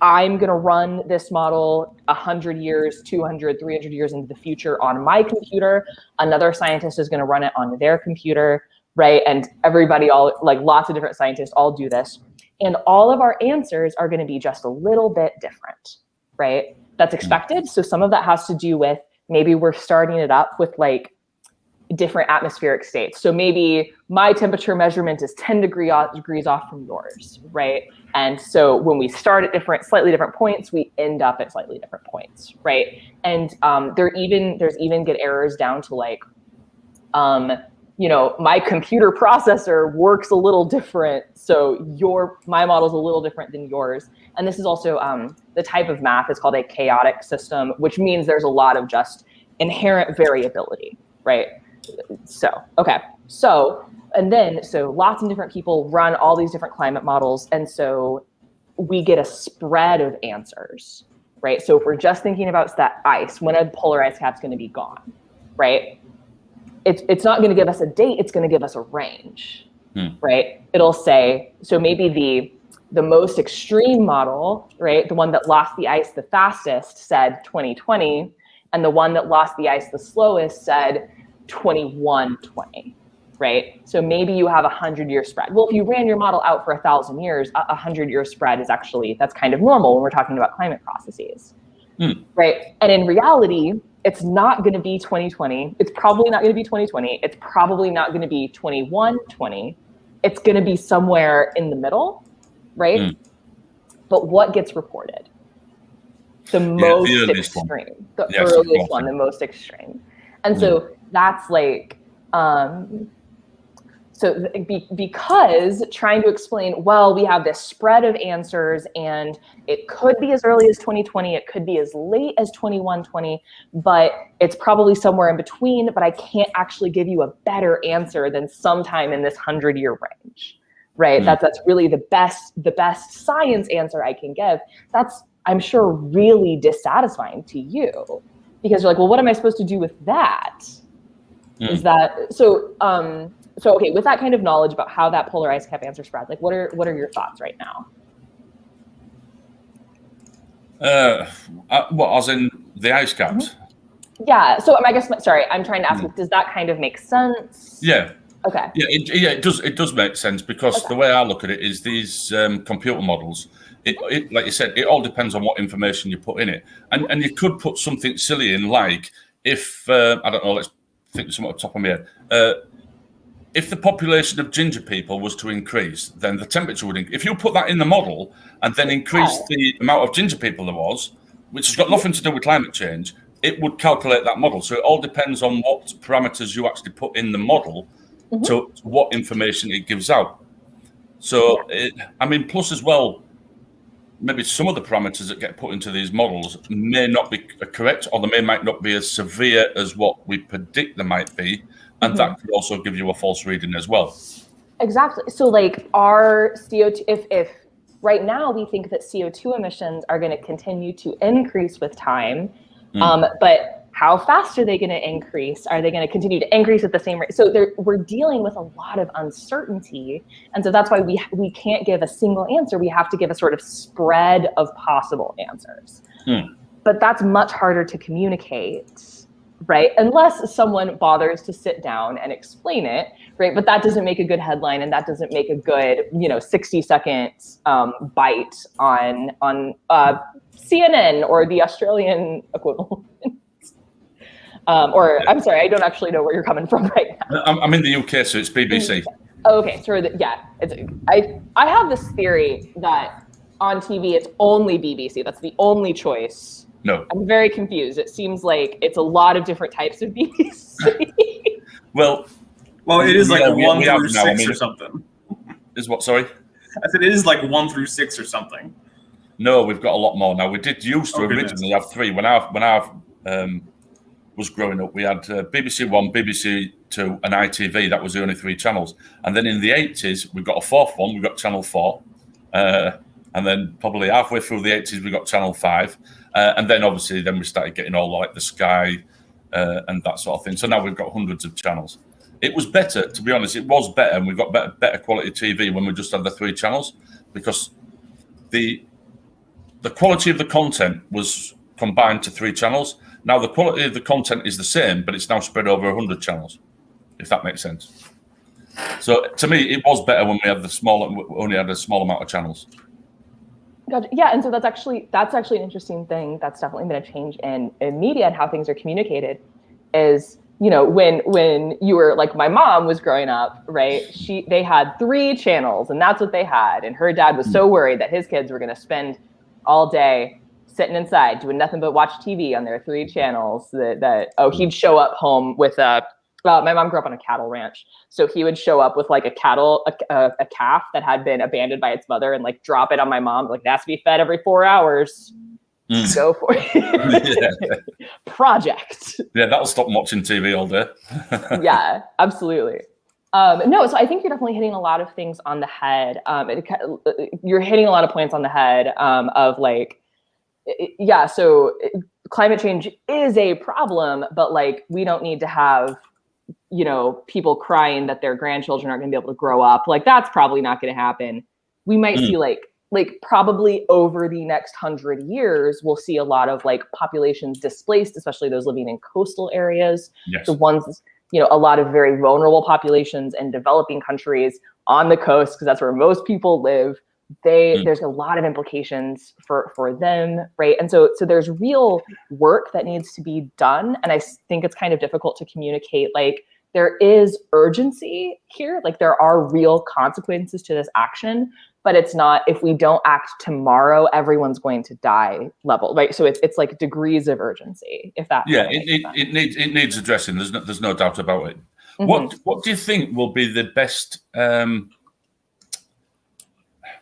I'm going to run this model 100 years, 200, 300 years into the future on my computer. Another scientist is going to run it on their computer, right? And everybody, lots of different scientists all do this. And all of our answers are going to be just a little bit different, right? That's expected. So some of that has to do with maybe we're starting it up with different atmospheric states. So maybe my temperature measurement is 10 degrees off from yours, right? And so when we start at slightly different points, we end up at slightly different points, right? And there's even get errors down to my computer processor works a little different, so my model is a little different than yours. And this is also the type of math is called a chaotic system, which means there's a lot of just inherent variability, right? So lots of different people run all these different climate models, and so we get a spread of answers, right? So if we're just thinking about that ice, when a polar ice cap's going to be gone, right? It's not going to give us a date, it's going to give us a range, right? It'll say, so maybe the most extreme model, right, the one that lost the ice the fastest said 2020, and the one that lost the ice the slowest said 2120, right? So maybe you have 100-year spread. Well, if you ran your model out for 1,000 years, a 100-year spread is that's kind of normal when we're talking about climate processes, right? And in reality, it's not going to be 2020. It's probably not going to be 2020. It's probably not going to be 2120. It's going to be somewhere in the middle, right? But what gets reported? The most extreme. The earliest one, the most extreme. And so that's because trying to explain, well, we have this spread of answers, and it could be as early as 2020, it could be as late as 2120, but it's probably somewhere in between, but I can't actually give you a better answer than sometime in this 100-year range, right? That's really the best science answer I can give. That's, I'm sure, really dissatisfying to you, because you're like, well, what am I supposed to do with that? Is that, so okay, with that kind of knowledge about how that polar ice cap answer spread, what are your thoughts right now? What, as in the ice caps? Yeah. So I guess, sorry, I'm trying to ask, does that kind of make sense? Yeah. Okay. Yeah, it does. It does make sense, because the way I look at it is these computer models. It like you said, it all depends on what information you put in it, and you could put something silly in, like if I don't know, let's think of something off the top of my head. If the population of ginger people was to increase, then the temperature would increase. If you put that in the model and then increase the amount of ginger people there was, which has got nothing to do with climate change, it would calculate that model. So it all depends on what parameters you actually put in the model to what information it gives out. So, plus as well, maybe some of the parameters that get put into these models may not be correct, or they might not be as severe as what we predict they might be. And that could also give you a false reading as well. Exactly. So our CO2, if right now we think that CO2 emissions are going to continue to increase with time, but how fast are they going to increase? Are they going to continue to increase at the same rate? So we're dealing with a lot of uncertainty. And so that's why we can't give a single answer. We have to give a sort of spread of possible answers. But that's much harder to communicate, right? Unless someone bothers to sit down and explain it, right? But that doesn't make a good headline, and that doesn't make a good, 60-second bite on CNN or the Australian equivalent. Or I'm sorry, I don't actually know where you're coming from right now. I'm in the UK, so it's BBC. Okay, so I have this theory that on TV it's only BBC. That's the only choice. No. I'm very confused. It seems like it's a lot of different types of BBC. Well, it is like we 1 have through now, 6 or something. Is what? Sorry. I said it is like 1 through 6 or something. No, we've got a lot more now. We did used to originally have 3. When I was growing up, we had BBC One, BBC Two, and ITV. That was the only 3 channels. And then in the 80s, we got a 4th one. We got Channel 4. And then probably halfway through the 80s, we got Channel 5. And then obviously, then we started getting all like the Sky and that sort of thing. So now we've got hundreds of channels. It was better, to be honest. It was better, and we got better quality TV when we just had the 3 channels, because the quality of the content was combined to 3 channels. Now the quality of the content is the same, but it's now spread over 100 channels, if that makes sense. So to me, it was better when we had only had a small amount of channels. Gotcha. Yeah, and so that's actually an interesting thing. That's definitely been a change in media and how things are communicated. Is when you were like, my mom was growing up, right? They had 3 channels, and that's what they had. And her dad was so worried that his kids were going to spend all day sitting inside doing nothing but watch TV on their 3 channels. He'd show up home with my mom grew up on a cattle ranch, so he would show up with like a calf that had been abandoned by its mother, and like drop it on my mom, like, it has to be fed every 4 hours. Go for it. Project. Yeah, that'll stop watching TV all day. Yeah, absolutely. No, so I think you're definitely hitting a lot of things on the head. You're hitting a lot of points on the head of like, so climate change is a problem, but like, we don't need to have, people crying that their grandchildren aren't going to be able to grow up. Like, that's probably not going to happen. We might see like probably over the next 100 years, we'll see a lot of like populations displaced, especially those living in coastal areas. Yes. The ones, a lot of very vulnerable populations in developing countries on the coast, because that's where most people live. There's a lot of implications for them, right? And so there's real work that needs to be done. And I think it's kind of difficult to communicate, like, there is urgency here, like there are real consequences to this action, but it's not, if we don't act tomorrow, everyone's going to die level, right? So it's like degrees of urgency, if that. Yeah, it needs addressing. There's no doubt about it. Mm-hmm. What do you think will be the best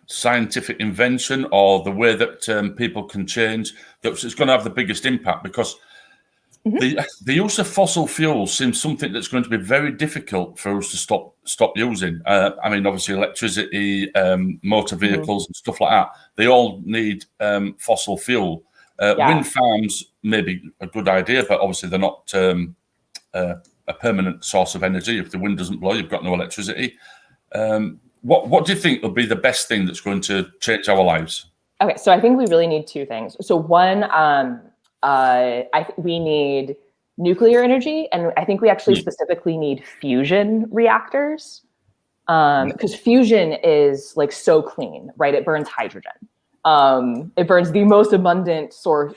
scientific invention, or the way that people can change that's going to have the biggest impact? Because the use of fossil fuels seems something that's going to be very difficult for us to stop using. I mean, obviously electricity, motor vehicles and stuff like that, they all need fossil fuel. Wind farms may be a good idea, but obviously they're not a permanent source of energy. If the wind doesn't blow, you've got no electricity. What do you think will be the best thing that's going to change our lives? Okay, so I think we really need 2 things. So one, I think we need nuclear energy, and I think we actually specifically need fusion reactors, because fusion is like so clean, right? It burns hydrogen. It burns the most abundant source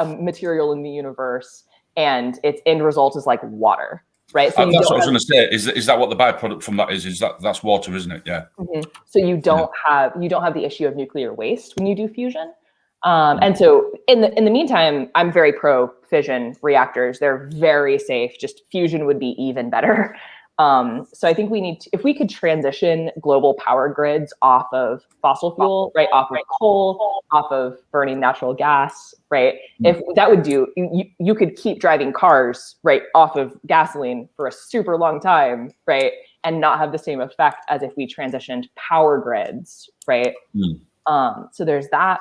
material in the universe, and its end result is like water. Right. So that's what I was going to say. Is that what the byproduct from that is? That's water, isn't it? Yeah. Mm-hmm. So you don't have the issue of nuclear waste when you do fusion. And so in the meantime, I'm very pro fission reactors. They're very safe. Just fusion would be even better. So I think we need to, if we could transition global power grids off of fossil fuel, right, off of coal, off of burning natural gas, right? If that would do, you could keep driving cars, right, off of gasoline for a super long time, right, and not have the same effect as if we transitioned power grids, right? So there's that.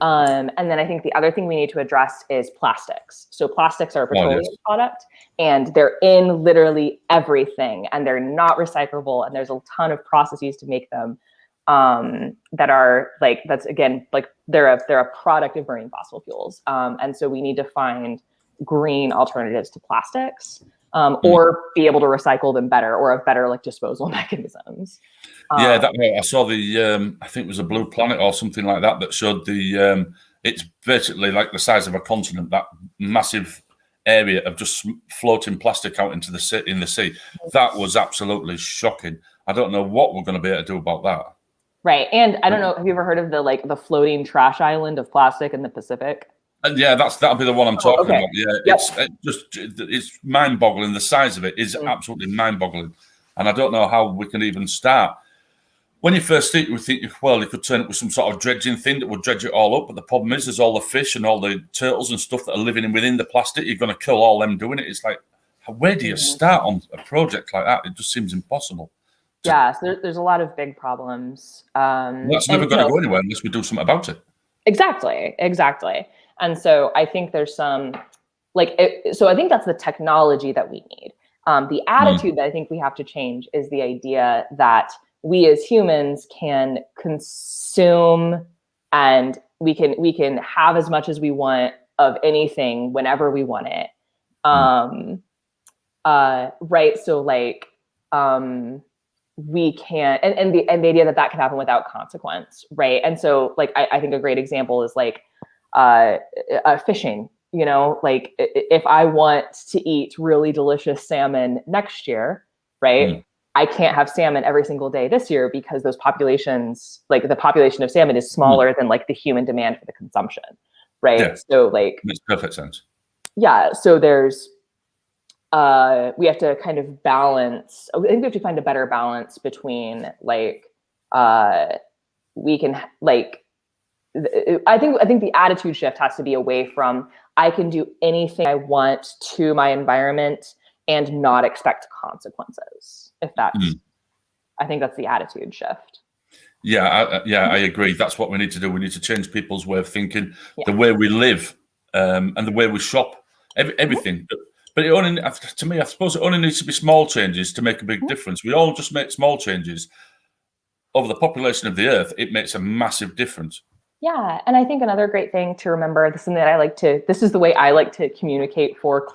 And then I think the other thing we need to address is plastics. So plastics are a petroleum product, and they're in literally everything, and they're not recyclable. And there's a ton of processes to make them that are like, that's again, like they're a product of burning fossil fuels. And so we need to find green alternatives to plastics. or be able to recycle them better or have better like disposal mechanisms. Yeah, I saw the I think it was a Blue Planet or something like that showed the it's basically like the size of a continent, that massive area of just floating plastic out into the sea. That was absolutely shocking. I don't know what we're going to be able to do about that. Right. And I don't know, have you ever heard of the floating trash island of plastic in the Pacific? Yeah, that'll be the one I'm talking about. Yeah, Yep. It's mind-boggling. The size of it is absolutely mind-boggling, and I don't know how we can even start. When you first think, you think, well, you could turn it with some sort of dredging thing that would dredge it all up. But the problem is, there's all the fish and all the turtles and stuff that are living within the plastic. You're going to kill all them doing it. It's like, where do you start on a project like that? It just seems impossible. Yeah, so there's a lot of big problems. That's never going to go anywhere unless we do something about it. Exactly. And so I think there's some, so I think that's the technology that we need. The attitude that I think we have to change is the idea that we as humans can consume and we can have as much as we want of anything whenever we want it. Right. So we can't, and the idea that can happen without consequence. Right. And so I think a great example is fishing. If I want to eat really delicious salmon next year, right? I can't have salmon every single day this year because those populations, the population of salmon is smaller than the human demand for the consumption, right? Yeah. So makes perfect sense. Yeah. So there's, we have to kind of balance. I think we have to find a better balance between we can I think the attitude shift has to be away from I can do anything I want to my environment and not expect consequences. If that's, I think that's the attitude shift. Yeah, I agree. That's what we need to do. We need to change people's way of thinking, the way we live, and the way we shop, everything. But it only, to me, I suppose it only needs to be small changes to make a big difference. We all just make small changes. Over the population of the Earth, it makes a massive difference. Yeah, and I think another great thing to remember, this is the way I like to communicate for,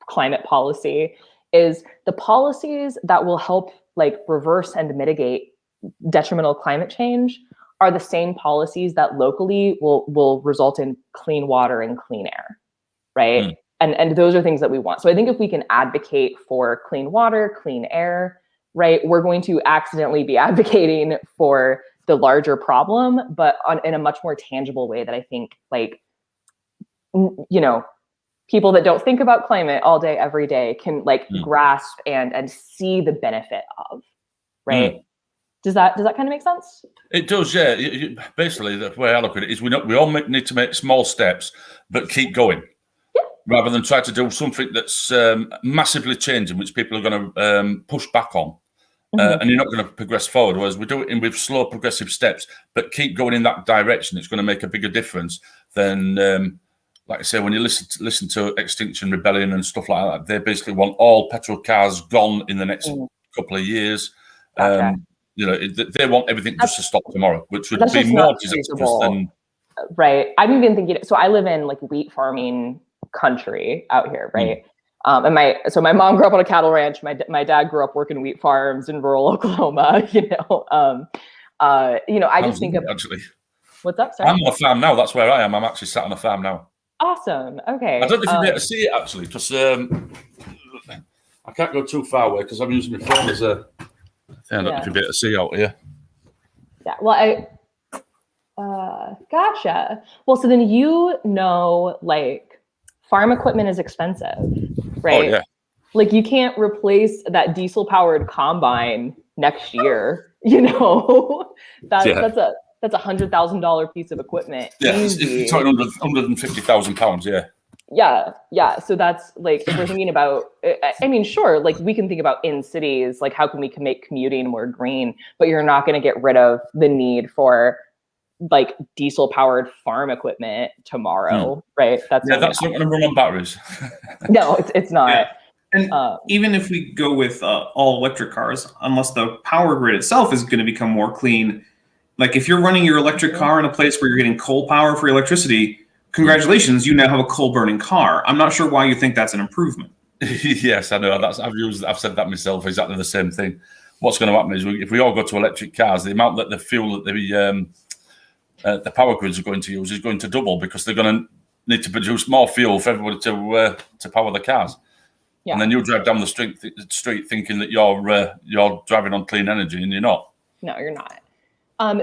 climate policy, is the policies that will help reverse and mitigate detrimental climate change are the same policies that locally will result in clean water and clean air, right? And those are things that we want. So I think if we can advocate for clean water, clean air, right, we're going to accidentally be advocating for the larger problem, but in a much more tangible way that I think people that don't think about climate all day, every day can grasp and see the benefit of, right? Does that kind of make sense? It does, yeah. Basically, the way I look at it is we all need to make small steps, but keep going. Yeah. Rather than try to do something that's massively changing, which people are going to push back on. And you're not going to progress forward. Whereas we do it with slow, progressive steps, but keep going in that direction. It's going to make a bigger difference than, like I say, when you listen to Extinction Rebellion and stuff like that. They basically want all petrol cars gone in the next couple of years. Gotcha. They want everything just to stop tomorrow, which would be more disastrous than. Right. I'm even thinking. So I live in wheat farming country out here, right? And my mom grew up on a cattle ranch. My dad grew up working wheat farms in rural Oklahoma. I just think of actually. What's up, sorry? I'm on a farm now. That's where I am. I'm actually sat on a farm now. Awesome. Okay. I don't know if you'll be able to see it actually, because I can't go too far away because I'm using my phone as a. I don't know if you'll be able to see out here. Yeah. Well, gotcha. Well, so then farm equipment is expensive, right? Oh, yeah. You can't replace that diesel-powered combine next year. That's a $100,000 piece of equipment. Yeah, it's talking £150,000. Yeah. Yeah. So that's if we're thinking about, I mean, sure, we can think about in cities, how can we make commuting more green, but you're not going to get rid of the need for diesel powered farm equipment tomorrow, right? That's not going to run on batteries. No, it's not. Yeah. And even if we go with all electric cars, unless the power grid itself is going to become more clean, if you're running your electric car in a place where you're getting coal power for electricity, congratulations, you now have a coal burning car. I'm not sure why you think that's an improvement. Yes, I know. I've said that myself. Exactly the same thing. What's going to happen is if we all go to electric cars, the amount that the fuel that the power grids are going to use is going to double because they're going to need to produce more fuel for everybody to power the cars. Yeah. And then you drive down the street thinking that you're driving on clean energy, and you're not. No, you're not.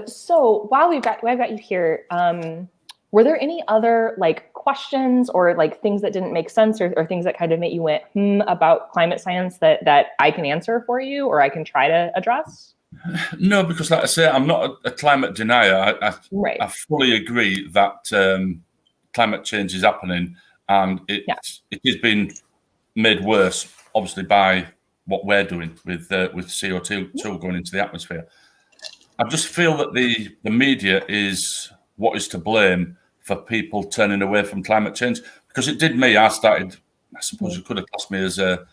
So while I've got you here, were there any other like questions or like things that didn't make sense or things that kind of made you went about climate science that I can answer for you or I can try to address? No, because like I say, I'm not a climate denier. I fully agree that climate change is happening, and it has been made worse, obviously, by what we're doing with CO2 going into the atmosphere. I just feel that the media is what is to blame for people turning away from climate change, because it did me. I suppose you could have classed me as a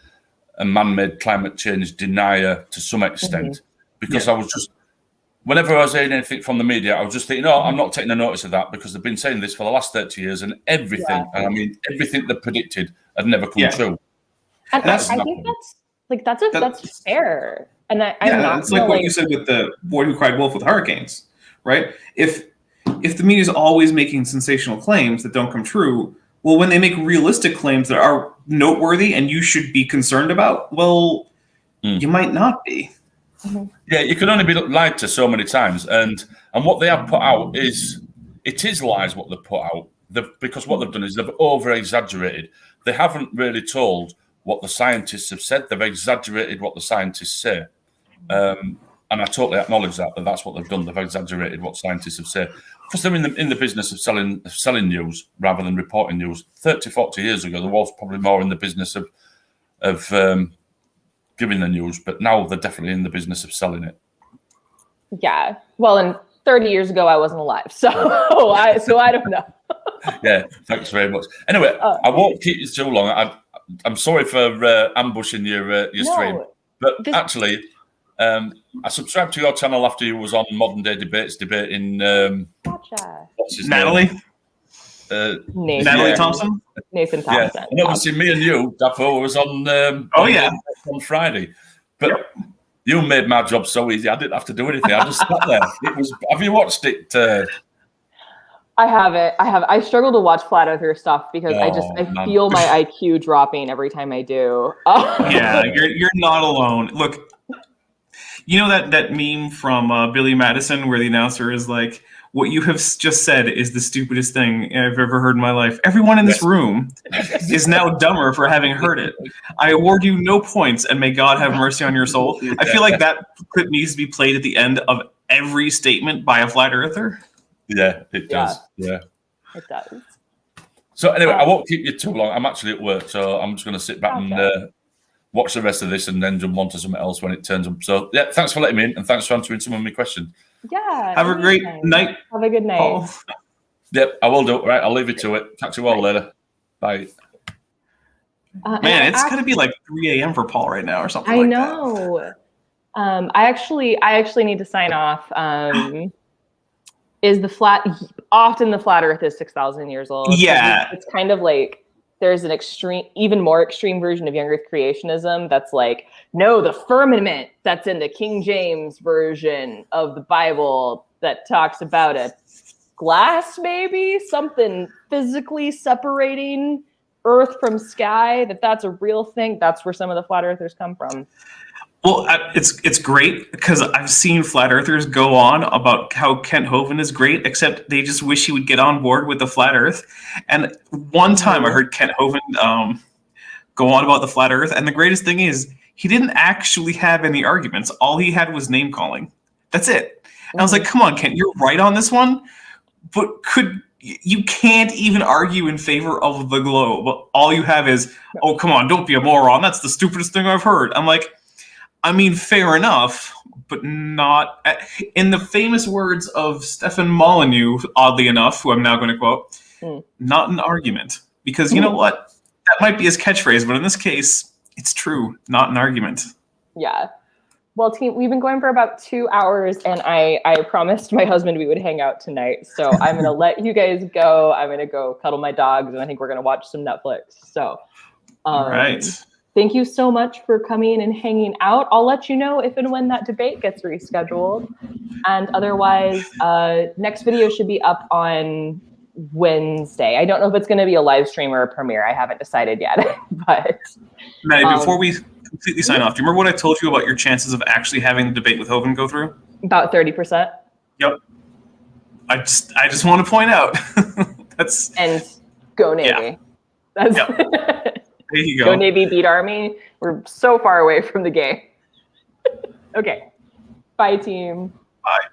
man-made climate change denier to some extent, because I was just, whenever I was hearing anything from the media, I was just thinking, no, I'm not taking a notice of that, because they've been saying this for the last 30 years and everything, and I mean, everything they predicted had never come true. And I think that's fair. And it's like what you said with the boy who cried wolf with hurricanes, right? If the media is always making sensational claims that don't come true, well, when they make realistic claims that are noteworthy and you should be concerned about, well, you might not be. Yeah, you can only be lied to so many times, and what they have put out is lies. What they've put out, because what they've done is they've over-exaggerated. They haven't really told what the scientists have said. They've exaggerated what the scientists say. And I totally acknowledge that's what they've done. They've exaggerated what scientists have said, because they're in the business of selling news rather than reporting news. 30, 40 years ago, there was probably more in the business of giving the news, but now they're definitely in the business of selling it. Yeah. Well, and 30 years ago, I wasn't alive, so I don't know. Yeah. Thanks very much. Anyway, I won't keep you too long. I'm sorry for ambushing your stream, but actually. I subscribed to your channel after you was on Modern Day Debates debating. What's his Natalie? Name? Natalie Thompson? Nathan Thompson. Yeah. And obviously, me and you, Dapo, was on Friday. But you made my job so easy. I didn't have to do anything. I just sat there. Have you watched it? I haven't. I struggle to watch Flat Earther stuff because I feel my IQ dropping every time I do. Yeah, you're not alone. Look. You know that meme from Billy Madison where the announcer is like, what you have just said is the stupidest thing I've ever heard in my life. Everyone in this room is now dumber for having heard it. I award you no points, and may God have mercy on your soul. I feel like that clip needs to be played at the end of every statement by a flat earther. Yeah, it does. Yeah. It does. So anyway, I won't keep you too long. I'm actually at work, so I'm just going to sit back and watch the rest of this and then jump on to something else when it turns up. So, yeah, thanks for letting me in, and thanks for answering some of my questions. Yeah. Have a great night. Have a good night. Paul. Yep, I will do. All right, I'll leave you to it. Catch you all later. Bye. Man, it's going to be like 3 a.m. for Paul right now or something I know. I actually need to sign off. Often the flat earth is 6,000 years old. Yeah. It's kind of like, there's an even more extreme version of young earth creationism that's like, no, the firmament that's in the King James version of the Bible that talks about a glass, maybe something physically separating earth from sky, that's a real thing. That's where some of the flat earthers come from. Well, it's great because I've seen flat earthers go on about how Kent Hovind is great, except they just wish he would get on board with the flat earth. And one time I heard Kent Hovind go on about the flat earth, and the greatest thing is he didn't actually have any arguments. All he had was name calling. That's it. And I was like, come on, Kent, you're right on this one, but you can't even argue in favor of the globe. All you have is, oh, come on, don't be a moron. That's the stupidest thing I've heard. I'm like, I mean, fair enough, but not in the famous words of Stefan Molyneux, oddly enough, who I'm now going to quote, not an argument. Because you know what? That might be his catchphrase, but in this case, it's true, not an argument. Yeah. Well, team, we've been going for about 2 hours, and I promised my husband we would hang out tonight. So I'm going to let you guys go. I'm going to go cuddle my dogs, and I think we're going to watch some Netflix. So, all right. thank you so much for coming and hanging out. I'll let you know if and when that debate gets rescheduled. And otherwise, next video should be up on Wednesday. I don't know if it's going to be a live stream or a premiere. I haven't decided yet. But Maddie, before we completely sign off, do you remember what I told you about your chances of actually having the debate with Hovind go through? about 30%. Yep. I just want to point out that's And go Navy. Yeah. That's Yep. There you Go go. Navy, beat Army. We're so far away from the game. Okay. Bye, team. Bye.